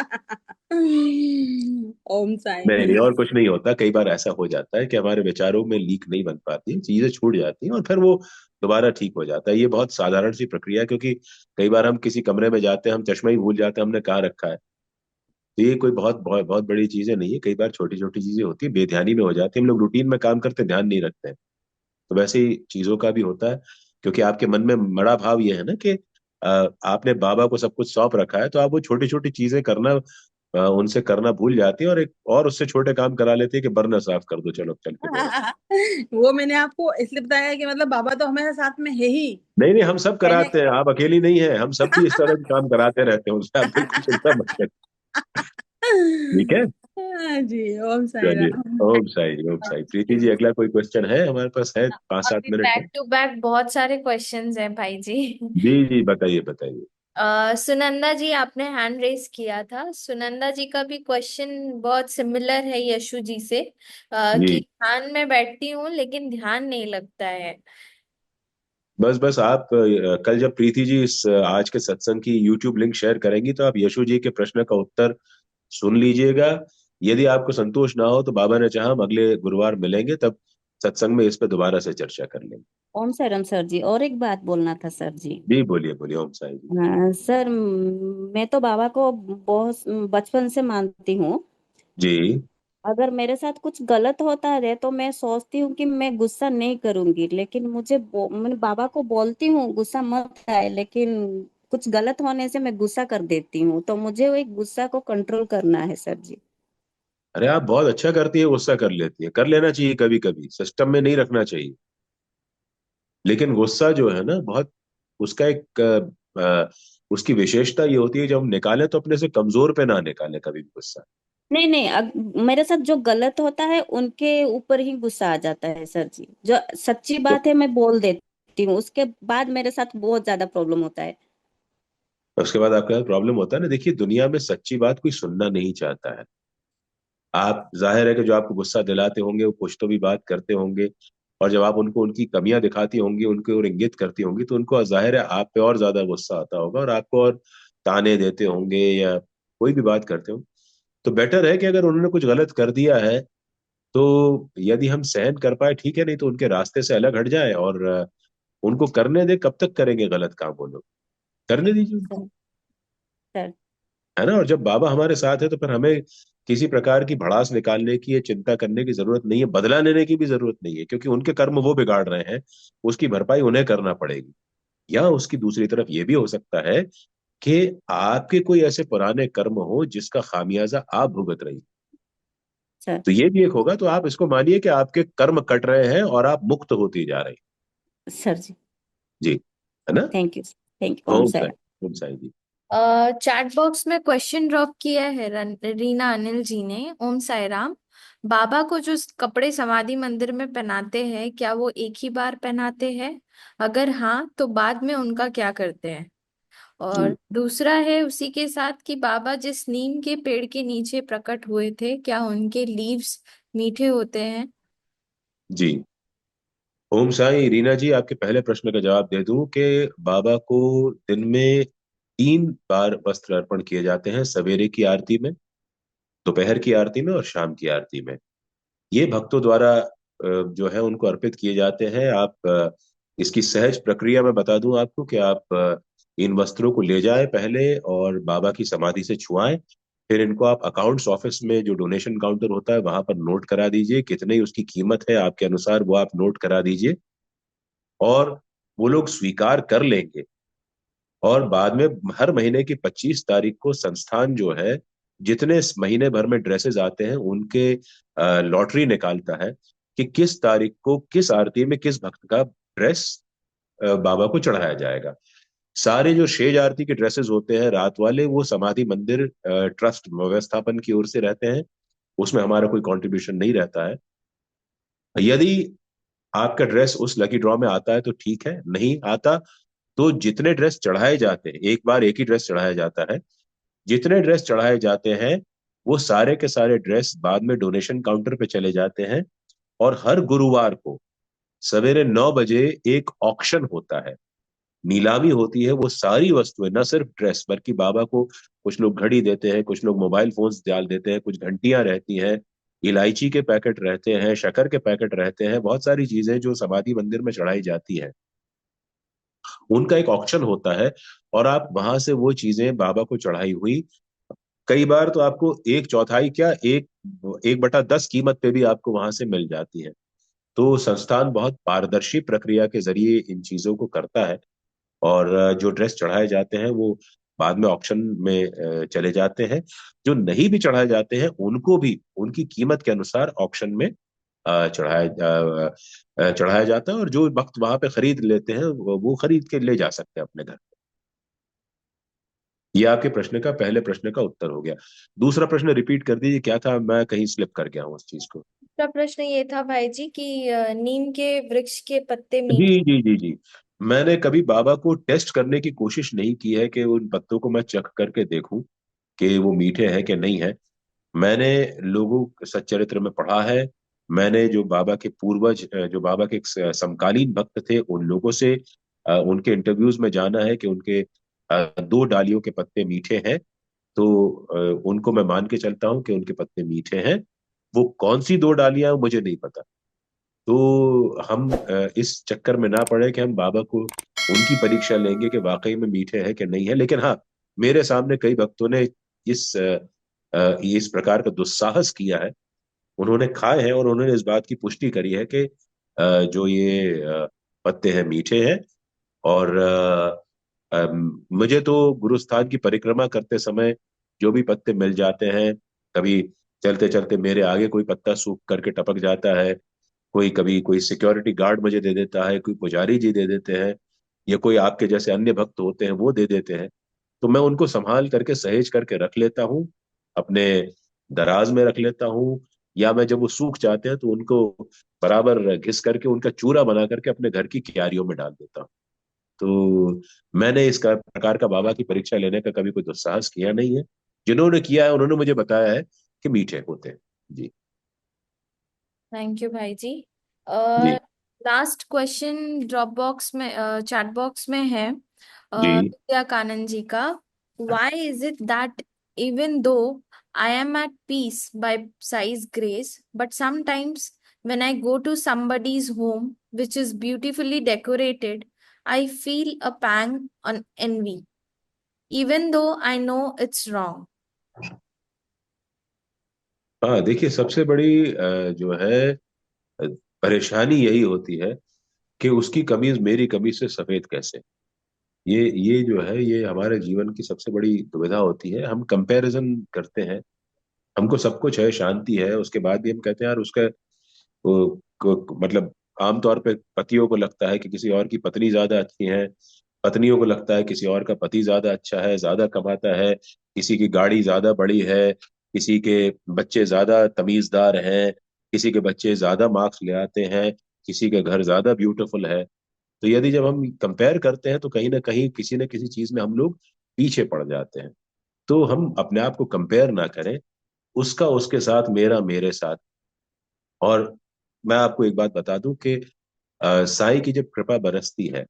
ओम नहीं साई। नहीं, और कुछ नहीं होता। कई बार ऐसा हो जाता है कि हमारे विचारों में लीक नहीं बन पाती, चीजें छूट जाती हैं और फिर वो दोबारा ठीक हो जाता है। ये बहुत साधारण सी प्रक्रिया है, क्योंकि कई बार हम किसी कमरे में जाते हैं, हम चश्मा ही भूल जाते हैं हमने कहाँ रखा है। तो ये कोई बहुत बहुत बहुत बड़ी चीजें नहीं है। कई बार छोटी छोटी चीजें होती है, बेध्यानी में हो जाती है। हम लोग रूटीन में काम करते ध्यान नहीं रखते हैं। तो वैसे ही चीजों का भी होता है। क्योंकि आपके मन में बड़ा भाव ये है ना कि आपने बाबा को सब कुछ सौंप रखा है, तो आप वो छोटी छोटी चीजें करना, उनसे करना भूल जाती हैं, और एक और उससे छोटे काम करा लेती है कि बर्नर साफ कर दो, चलो चल के दौड़ो। वो मैंने आपको इसलिए बताया कि मतलब बाबा तो हमेशा साथ में है ही। नहीं नहीं, हम सब कहने। कराते हैं, आप अकेली नहीं है, हम सब भी इस तरह के काम कराते रहते हैं उनसे, आप बिल्कुल चिंता मत करिए। ठीक है। हाँ जी, ओम साई चलिए। राम। ओम साई, ओम साई। प्रीति जी, अगला कोई क्वेश्चन है? हमारे पास है 5-7 अभी मिनट है। बैक टू बैक बहुत सारे क्वेश्चंस हैं भाई जी। जी जी, बताइए बताइए। सुनंदा जी, आपने हैंड रेस किया था। सुनंदा जी का भी क्वेश्चन बहुत सिमिलर है यशु जी से, कि जी। ध्यान में बैठती हूँ लेकिन ध्यान नहीं लगता है। बस बस आप कल जब प्रीति जी इस आज के सत्संग की यूट्यूब लिंक शेयर करेंगी, तो आप यशु जी के प्रश्न का उत्तर सुन लीजिएगा। यदि आपको संतोष ना हो तो बाबा ने चाहा हम अगले गुरुवार मिलेंगे, तब सत्संग में इस पर दोबारा से चर्चा कर लेंगे। ओम सरम सर जी, और एक बात बोलना था सर जी। जी बोलिए बोलिए, ओम साई जी। हाँ, सर मैं तो बाबा को बहुत बचपन से मानती हूँ। जी। अगर मेरे साथ कुछ गलत होता है तो मैं सोचती हूँ कि मैं गुस्सा नहीं करूंगी, लेकिन मैं बाबा को बोलती हूँ गुस्सा मत आए, लेकिन कुछ गलत होने से मैं गुस्सा कर देती हूँ। तो मुझे वो एक गुस्सा को कंट्रोल करना है सर जी। अरे आप बहुत अच्छा करती है, गुस्सा कर लेती है, कर लेना चाहिए कभी कभी, सिस्टम में नहीं रखना चाहिए। लेकिन गुस्सा जो है ना, बहुत उसका एक उसकी विशेषता ये होती है, जब हम निकालें तो अपने से कमजोर पे ना निकालें कभी भी गुस्सा। नहीं नहीं, मेरे साथ जो गलत होता है उनके ऊपर ही गुस्सा आ जाता है सर जी। जो सच्ची तो बात है मैं बोल देती हूँ, उसके बाद मेरे साथ बहुत ज्यादा प्रॉब्लम होता है। उसके बाद आपका प्रॉब्लम होता है ना। देखिए, दुनिया में सच्ची बात कोई सुनना नहीं चाहता है। आप जाहिर है कि जो आपको गुस्सा दिलाते होंगे वो कुछ तो भी बात करते होंगे, और जब आप उनको उनकी कमियां दिखाती होंगी, उनके और इंगित करती होंगी, तो उनको जाहिर है आप पे और ज्यादा गुस्सा आता होगा, और आपको और ताने देते होंगे या कोई भी बात करते हो। तो बेटर है कि अगर उन्होंने कुछ गलत कर दिया है, तो यदि हम सहन कर पाए ठीक है, नहीं तो उनके रास्ते से अलग हट जाए, और उनको करने दे। कब तक करेंगे गलत काम वो लोग? करने दीजिए उनको। सर सर है ना। और जब बाबा हमारे साथ है, तो फिर हमें किसी प्रकार की भड़ास निकालने की या चिंता करने की जरूरत नहीं है, बदला लेने की भी जरूरत नहीं है, क्योंकि उनके कर्म वो बिगाड़ रहे हैं, उसकी भरपाई उन्हें करना पड़ेगी। या उसकी दूसरी तरफ ये भी हो सकता है कि आपके कोई ऐसे पुराने कर्म हो जिसका खामियाजा आप भुगत रही हैं। सर तो ये भी एक होगा। तो आप इसको मानिए कि आपके कर्म कट रहे हैं और आप मुक्त होती जा रही सर जी, हैं। जी। है ना। Thank you. Thank you Om Om Sai. Sai. Om Sai ji. Chat box में क्वेश्चन ड्रॉप किया है रीना अनिल जी ने। ओम साई राम। बाबा को जो कपड़े समाधि मंदिर में पहनाते हैं, क्या वो एक ही बार पहनाते हैं? अगर हाँ, तो बाद में उनका क्या करते हैं? जी। और दूसरा है उसी के साथ कि बाबा जिस नीम के पेड़ के नीचे प्रकट हुए थे, क्या उनके लीव्स मीठे होते हैं? जी। ओम साई। रीना जी, आपके पहले प्रश्न का जवाब दे दूं कि बाबा को दिन में 3 बार वस्त्र अर्पण किए जाते हैं, सवेरे की आरती में, दोपहर की आरती में और शाम की आरती में। ये भक्तों द्वारा जो है उनको अर्पित किए जाते हैं। आप इसकी सहज प्रक्रिया मैं बता दूं आपको कि आप इन वस्त्रों को ले जाएं पहले और बाबा की समाधि से छुआएं। फिर इनको आप अकाउंट्स ऑफिस में जो डोनेशन काउंटर होता है वहां पर नोट करा दीजिए, कितनी उसकी कीमत है आपके अनुसार वो आप नोट करा दीजिए, और वो लोग स्वीकार कर लेंगे। और बाद में हर महीने की 25 तारीख को संस्थान जो है जितने इस महीने भर में ड्रेसेस आते हैं उनके लॉटरी निकालता है कि किस तारीख को किस आरती में किस भक्त का ड्रेस बाबा को चढ़ाया जाएगा। सारे जो शेज आरती के ड्रेसेस होते हैं रात वाले, वो समाधि मंदिर ट्रस्ट व्यवस्थापन की ओर से रहते हैं, उसमें हमारा कोई कंट्रीब्यूशन नहीं रहता है। यदि आपका ड्रेस उस लकी ड्रॉ में आता है तो ठीक है, नहीं आता तो जितने ड्रेस चढ़ाए जाते हैं, एक बार एक ही ड्रेस चढ़ाया जाता है, जितने ड्रेस चढ़ाए जाते हैं वो सारे के सारे ड्रेस बाद में डोनेशन काउंटर पे चले जाते हैं। और हर गुरुवार को सवेरे 9 बजे एक ऑक्शन होता है, नीलामी होती है। वो सारी वस्तुएं, न सिर्फ ड्रेस बल्कि बाबा को कुछ लोग घड़ी देते हैं, कुछ लोग मोबाइल फोन्स डाल देते हैं, कुछ घंटियां रहती हैं, इलायची के पैकेट रहते हैं, शक्कर के पैकेट रहते हैं, बहुत सारी चीजें जो समाधि मंदिर में चढ़ाई जाती है, उनका एक ऑक्शन होता है। और आप वहां से वो चीजें बाबा को चढ़ाई हुई, कई बार तो आपको एक चौथाई क्या, 1/10 कीमत पे भी आपको वहां से मिल जाती है। तो संस्थान बहुत पारदर्शी प्रक्रिया के जरिए इन चीजों को करता है। और जो ड्रेस चढ़ाए जाते हैं वो बाद में ऑक्शन में चले जाते हैं। जो नहीं भी चढ़ाए जाते हैं उनको भी उनकी कीमत के अनुसार ऑक्शन में चढ़ाया जाता है, और जो वक्त वहां पे खरीद लेते हैं वो खरीद के ले जा सकते हैं अपने घर। ये आपके प्रश्न का, पहले प्रश्न का उत्तर हो गया। दूसरा प्रश्न रिपीट कर दीजिए, क्या था? मैं कहीं स्लिप कर गया हूँ उस चीज को। दूसरा प्रश्न ये था भाई जी कि नीम के वृक्ष के पत्ते जी मीठे। जी जी जी। मैंने कभी बाबा को टेस्ट करने की कोशिश नहीं की है कि उन पत्तों को मैं चख करके देखूं कि वो मीठे हैं कि नहीं है। मैंने लोगों के सच्चरित्र में पढ़ा है, मैंने जो बाबा के पूर्वज, जो बाबा के एक समकालीन भक्त थे उन लोगों से उनके इंटरव्यूज में जाना है कि उनके 2 डालियों के पत्ते मीठे हैं। तो उनको मैं मान के चलता हूँ कि उनके पत्ते मीठे हैं। वो कौन सी 2 डालियां हैं, मुझे नहीं पता। तो हम इस चक्कर में ना पड़े कि हम बाबा को उनकी परीक्षा लेंगे कि वाकई में मीठे हैं कि नहीं है। लेकिन हाँ, मेरे सामने कई भक्तों ने इस प्रकार का दुस्साहस किया है, उन्होंने खाए हैं और उन्होंने इस बात की पुष्टि करी है कि जो ये पत्ते हैं मीठे हैं। और मुझे तो गुरुस्थान की परिक्रमा करते समय जो भी पत्ते मिल जाते हैं, कभी चलते चलते मेरे आगे कोई पत्ता सूख करके टपक जाता है, कोई कभी कोई सिक्योरिटी गार्ड मुझे दे देता है, कोई पुजारी जी दे देते हैं, या कोई आपके जैसे अन्य भक्त होते हैं वो दे देते हैं, तो मैं उनको संभाल करके सहेज करके रख लेता हूँ, अपने दराज में रख लेता हूँ। या मैं जब वो सूख जाते हैं तो उनको बराबर घिस करके उनका चूरा बना करके अपने घर की क्यारियों में डाल देता हूँ। तो मैंने इस प्रकार का बाबा की परीक्षा लेने का कभी कोई दुस्साहस किया नहीं है। जिन्होंने किया है उन्होंने मुझे बताया है कि मीठे होते हैं। जी। थैंक यू भाई जी। जी। लास्ट क्वेश्चन ड्रॉप बॉक्स में, चैट बॉक्स में है जी। विद्या कानन जी का। Why is it that even though I am at peace by Sai's grace, but sometimes when I go to somebody's home which is beautifully decorated, I feel a pang on envy, even though I know it's wrong? हाँ, देखिए, सबसे बड़ी जो है परेशानी यही होती है कि उसकी कमीज मेरी कमीज से सफेद कैसे। ये जो है ये हमारे जीवन की सबसे बड़ी दुविधा होती है। हम कंपैरिजन करते हैं, हमको सब कुछ है, शांति है, उसके बाद भी हम कहते हैं यार उसका मतलब आमतौर पे पतियों को लगता है कि किसी और की पत्नी ज्यादा अच्छी है, पत्नियों को लगता है किसी और का पति ज्यादा अच्छा है, ज्यादा कमाता है, किसी की गाड़ी ज्यादा बड़ी है, किसी के बच्चे ज्यादा तमीजदार हैं, किसी के बच्चे ज्यादा मार्क्स ले आते हैं, किसी के घर ज्यादा ब्यूटीफुल है। तो यदि जब हम कंपेयर करते हैं तो कहीं ना कहीं किसी न किसी चीज में हम लोग पीछे पड़ जाते हैं। तो हम अपने आप को कंपेयर ना करें, उसका उसके साथ, मेरा मेरे साथ। और मैं आपको एक बात बता दूं कि साईं की जब कृपा बरसती है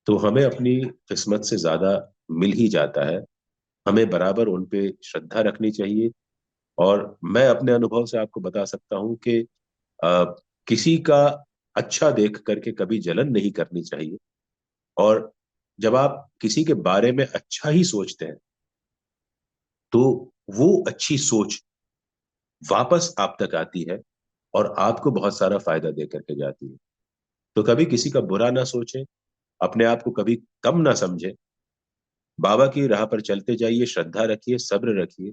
तो हमें अपनी किस्मत से ज्यादा मिल ही जाता है। हमें बराबर उन पे श्रद्धा रखनी चाहिए। और मैं अपने अनुभव से आपको बता सकता हूं कि अ, किसी का अच्छा देख करके कभी जलन नहीं करनी चाहिए। और जब आप किसी के बारे में अच्छा ही सोचते हैं तो वो अच्छी सोच वापस आप तक आती है और आपको बहुत सारा फायदा दे करके जाती है। तो कभी किसी का बुरा ना सोचें, अपने आप को कभी कम ना समझें। बाबा की राह पर चलते जाइए, श्रद्धा रखिए, सब्र रखिए।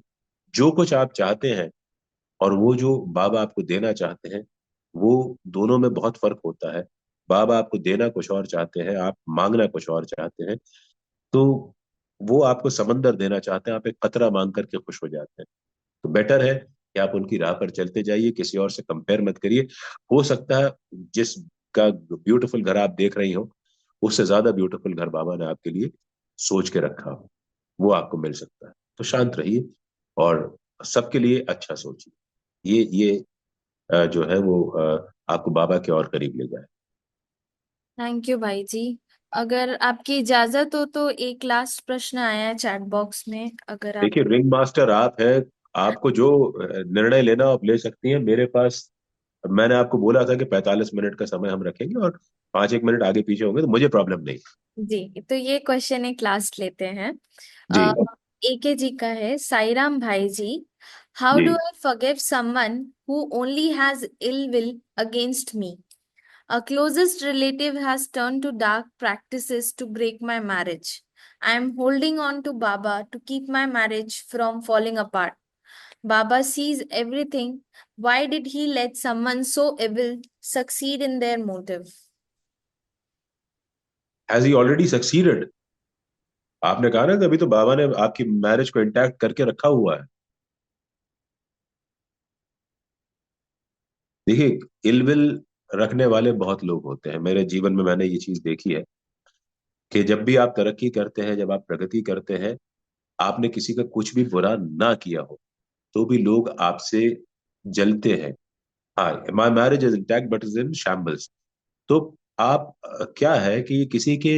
जो कुछ आप चाहते हैं और वो जो बाबा आपको देना चाहते हैं, वो दोनों में बहुत फर्क होता है। बाबा आपको देना कुछ और चाहते हैं, आप मांगना कुछ और चाहते हैं। तो वो आपको समंदर देना चाहते हैं, आप एक कतरा मांग करके खुश हो जाते हैं। तो बेटर है कि आप उनकी राह पर चलते जाइए, किसी और से कंपेयर मत करिए। हो सकता है जिस का ब्यूटीफुल घर आप देख रही हो, उससे ज्यादा ब्यूटीफुल घर बाबा ने आपके लिए सोच के रखा हो, वो आपको मिल सकता है। तो शांत रहिए और सबके लिए अच्छा सोचिए। ये जो है वो आपको बाबा के और करीब ले जाए। थैंक यू भाई जी। अगर आपकी इजाजत हो तो एक लास्ट प्रश्न आया है चैट बॉक्स में, अगर आप। देखिए, रिंग मास्टर आप है, आपको जो निर्णय लेना आप ले सकती हैं। मेरे पास, मैंने आपको बोला था कि 45 मिनट का समय हम रखेंगे और 5 1 मिनट आगे पीछे होंगे तो मुझे प्रॉब्लम नहीं। जी, तो ये क्वेश्चन एक लास्ट लेते हैं। जी। एके जी का है, साईराम भाई जी, हाउ जी। Do I forgive someone who only has ill will against me? A closest relative has turned to dark practices to break my marriage. I am holding on to Baba to keep my marriage from falling apart. Baba sees everything. Why did he let someone so evil succeed in their motive? Has he already succeeded? आपने कहा ना कि अभी तो बाबा ने आपकी marriage को intact करके रखा हुआ है। देखिए, इलविल रखने वाले बहुत लोग होते हैं, मेरे जीवन में मैंने ये चीज देखी है कि जब भी आप तरक्की करते हैं, जब आप प्रगति करते हैं, आपने किसी का कुछ भी बुरा ना किया हो तो भी लोग आपसे जलते हैं। हाँ, my marriage is intact but is in shambles. तो आप क्या है कि किसी के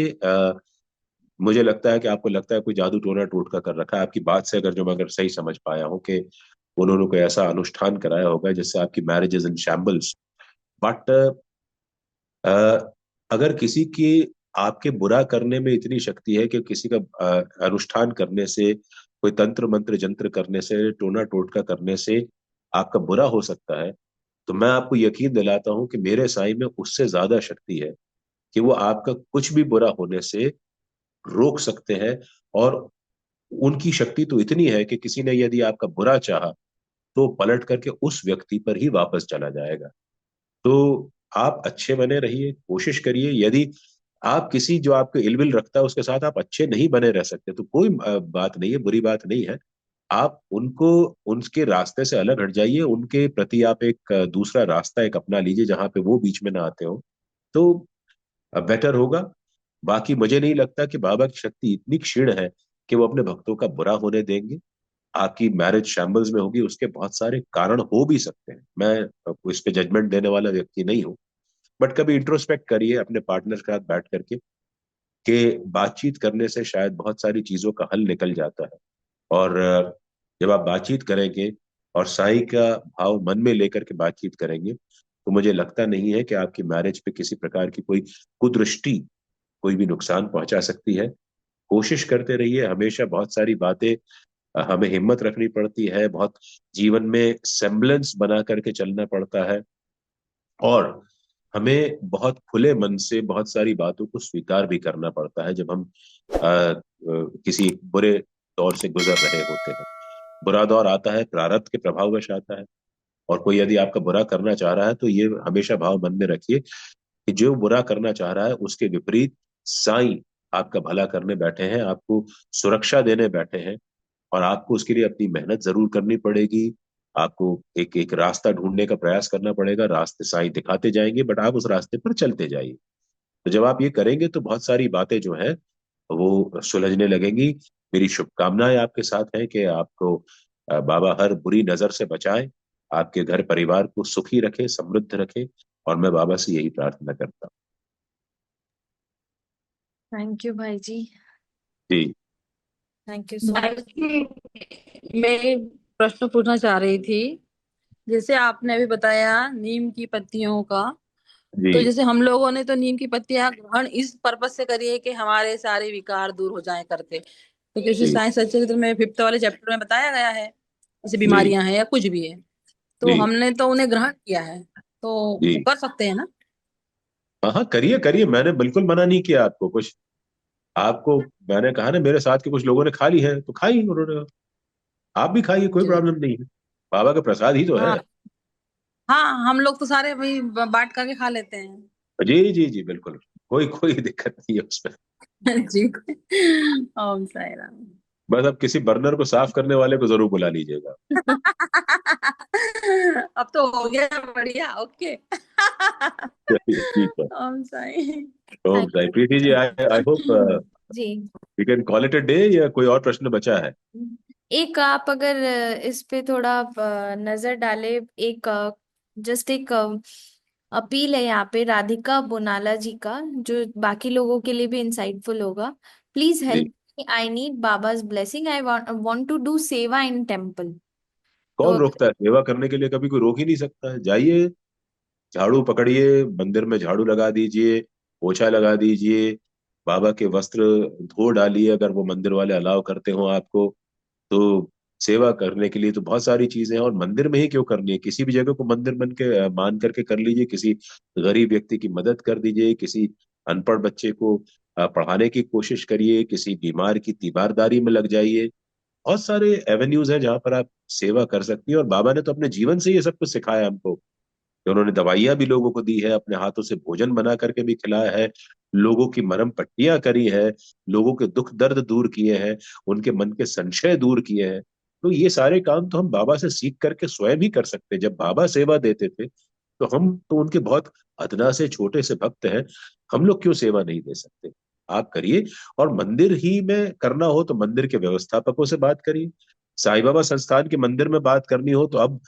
मुझे लगता है कि आपको लगता है कोई जादू टोना टोटका कर रखा है आपकी बात से, अगर जो मैं अगर सही समझ पाया हूँ कि उन्होंने कोई ऐसा अनुष्ठान कराया होगा जिससे आपकी marriage is in shambles. But अगर किसी की आपके बुरा करने में इतनी शक्ति है कि किसी का अनुष्ठान करने से, कोई तंत्र मंत्र जंत्र करने से, टोना टोटका करने से आपका बुरा हो सकता है, तो मैं आपको यकीन दिलाता हूं कि मेरे साईं में उससे ज्यादा शक्ति है कि वो आपका कुछ भी बुरा होने से रोक सकते हैं। और उनकी शक्ति तो इतनी है कि किसी ने यदि आपका बुरा चाहा तो पलट करके उस व्यक्ति पर ही वापस चला जाएगा। तो आप अच्छे बने रहिए, कोशिश करिए। यदि आप किसी जो आपको इलविल रखता है उसके साथ आप अच्छे नहीं बने रह सकते तो कोई बात नहीं है, बुरी बात नहीं है। आप उनको, उनके रास्ते से अलग हट जाइए, उनके प्रति आप एक दूसरा रास्ता एक अपना लीजिए जहां पे वो बीच में ना आते हो, तो बेटर होगा। बाकी मुझे नहीं लगता कि बाबा की शक्ति इतनी क्षीण है कि वो अपने भक्तों का बुरा होने देंगे। आपकी मैरिज शैम्बल्स में होगी, उसके बहुत सारे कारण हो भी सकते हैं, मैं इस पे जजमेंट देने वाला व्यक्ति नहीं हूँ। बट कभी इंट्रोस्पेक्ट करिए अपने पार्टनर के साथ बैठ करके कि बातचीत करने से शायद बहुत सारी चीजों का हल निकल जाता है। और जब आप बातचीत करेंगे और साईं का भाव मन में लेकर के बातचीत करेंगे तो मुझे लगता नहीं है कि आपकी मैरिज पे किसी प्रकार की कोई कुदृष्टि कोई भी नुकसान पहुंचा सकती है। कोशिश करते रहिए हमेशा। बहुत सारी बातें हमें हिम्मत रखनी पड़ती है, बहुत जीवन में सेम्बलेंस बना करके चलना पड़ता है, और हमें बहुत खुले मन से बहुत सारी बातों को स्वीकार भी करना पड़ता है जब हम किसी बुरे दौर से गुजर रहे होते हैं। बुरा दौर आता है, प्रारब्ध के प्रभाववश आता है। और कोई यदि आपका बुरा करना चाह रहा है तो ये हमेशा भाव मन में रखिए कि जो बुरा करना चाह रहा है उसके विपरीत साईं आपका भला करने बैठे हैं, आपको सुरक्षा देने बैठे हैं। और आपको उसके लिए अपनी मेहनत जरूर करनी पड़ेगी। आपको एक एक रास्ता ढूंढने का प्रयास करना पड़ेगा। रास्ते साईं दिखाते जाएंगे, बट आप उस रास्ते पर चलते जाइए। तो जब आप ये करेंगे तो बहुत सारी बातें जो है वो सुलझने लगेंगी। मेरी शुभकामनाएं आपके साथ हैं कि आपको बाबा हर बुरी नजर से बचाए, आपके घर परिवार को सुखी रखे, समृद्ध रखे। और मैं बाबा से यही प्रार्थना करता थैंक यू भाई जी। हूँ जी। थैंक यू सो भाई मच। जी, मैं एक प्रश्न पूछना चाह रही थी। जैसे आपने अभी बताया नीम की पत्तियों का, तो जी जैसे हम लोगों ने तो नीम की पत्तियां ग्रहण इस पर्पज से करी है कि हमारे सारे विकार दूर हो जाएं करके, क्योंकि उसी जी साइंस चरित्र में 5th वाले चैप्टर में बताया गया है जैसे जी बीमारियां हैं या कुछ भी है, तो जी हमने तो उन्हें ग्रहण किया है, तो वो जी। कर सकते हैं ना? हाँ हाँ, करिए करिए, मैंने बिल्कुल मना नहीं किया आपको कुछ। आपको मैंने कहा ना, मेरे साथ के कुछ लोगों ने खा ली है तो खाई उन्होंने। आप भी खाइए, कोई जी। प्रॉब्लम नहीं है। बाबा का प्रसाद ही तो है। हाँ हाँ, हम लोग तो सारे वही बांट करके खा लेते हैं। जी जी जी, बिल्कुल। कोई कोई दिक्कत नहीं है उसमें। जी। ओम साई राम। बस अब किसी बर्नर को साफ करने वाले को जरूर बुला लीजिएगा। अब तो हो गया, बढ़िया, ओके। चलिए ठीक है। Om Sai. Om thank Sai. You. Preeti ji, I I hope जी। We can call it a day, या कोई और प्रश्न बचा है? एक आप अगर इस पे थोड़ा आप, नजर डाले, एक जस्ट एक अपील है यहाँ पे राधिका बोनाला जी का, जो बाकी लोगों के लिए भी इंसाइटफुल होगा। प्लीज जी। Help, I need Baba's blessing, I want to do seva in temple. तो कौन रोकता है? सेवा करने के लिए कभी कोई रोक ही नहीं सकता है। जाइए, झाड़ू पकड़िए, मंदिर में झाड़ू लगा दीजिए, पोछा लगा दीजिए, बाबा के वस्त्र धो डालिए अगर वो मंदिर वाले अलाउ करते हो आपको। तो सेवा करने के लिए तो बहुत सारी चीजें हैं, और मंदिर में ही क्यों करनी है? किसी भी जगह को मंदिर बन के मान करके कर लीजिए। किसी गरीब व्यक्ति की मदद कर दीजिए, किसी अनपढ़ बच्चे को पढ़ाने की कोशिश करिए, किसी बीमार की तीमारदारी में लग जाइए। बहुत सारे एवेन्यूज हैं जहां पर आप सेवा कर सकती हैं। और बाबा ने तो अपने जीवन से ये सब कुछ सिखाया हमको, कि उन्होंने दवाइयां भी लोगों को दी है, अपने हाथों से भोजन बना करके भी खिलाया है, लोगों की मरहम पट्टियां करी है, लोगों के दुख दर्द दूर किए हैं, उनके मन के संशय दूर किए हैं। तो ये सारे काम तो हम बाबा से सीख करके स्वयं ही कर सकते हैं। जब बाबा सेवा देते थे तो हम तो उनके बहुत अदना से छोटे से भक्त हैं। हम लोग क्यों सेवा नहीं दे सकते? आप करिए। और मंदिर ही में करना हो तो मंदिर के व्यवस्थापकों से बात करिए। साईं बाबा संस्थान के मंदिर में बात करनी हो तो अब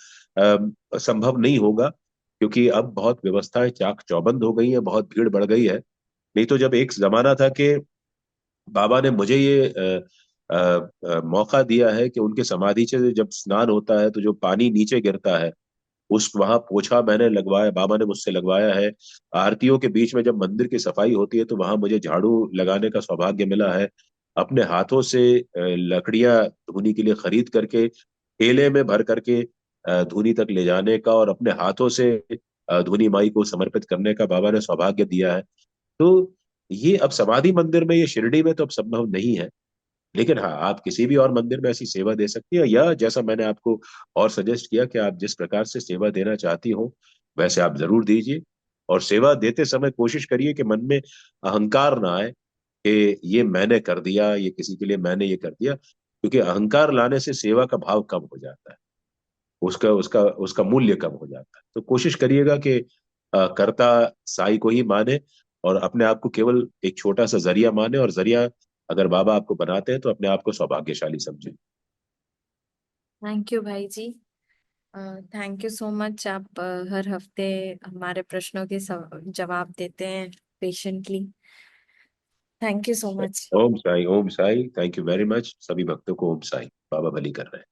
संभव नहीं होगा, क्योंकि अब बहुत व्यवस्थाएं चाक चौबंद हो गई हैं, बहुत भीड़ बढ़ गई है। नहीं तो जब एक जमाना था कि बाबा ने मुझे ये मौका दिया है कि उनके समाधि से जब स्नान होता है तो जो पानी नीचे गिरता है, उस वहां पोछा मैंने लगवाया, बाबा ने मुझसे लगवाया है। आरतियों के बीच में जब मंदिर की सफाई होती है तो वहां मुझे झाड़ू लगाने का सौभाग्य मिला है। अपने हाथों से लकड़ियां धूनी के लिए खरीद करके ठेले में भर करके धूनी तक ले जाने का, और अपने हाथों से धूनी माई को समर्पित करने का बाबा ने सौभाग्य दिया है। तो ये अब समाधि मंदिर में, ये शिरडी में तो अब संभव नहीं है। लेकिन हाँ, आप किसी भी और मंदिर में ऐसी सेवा दे सकती है, या जैसा मैंने आपको और सजेस्ट किया कि आप जिस प्रकार से सेवा देना चाहती हो वैसे आप जरूर दीजिए। और सेवा देते समय कोशिश करिए कि मन में अहंकार ना आए कि ये मैंने कर दिया, ये किसी के लिए मैंने ये कर दिया। क्योंकि अहंकार लाने से सेवा का भाव कम हो जाता है, उसका उसका उसका मूल्य कम हो जाता है। तो कोशिश करिएगा कि कर्ता साई को ही माने, और अपने आप को केवल एक छोटा सा जरिया माने, और जरिया अगर बाबा आपको बनाते हैं तो अपने आप को सौभाग्यशाली समझे। थैंक यू भाई जी। Thank you so much. आप हर हफ्ते हमारे प्रश्नों के जवाब देते हैं patiently. Thank you so much. Om Sai, Om Sai. Thank you very much. सभी भक्तों को ओम साई। बाबा भली कर रहे हैं।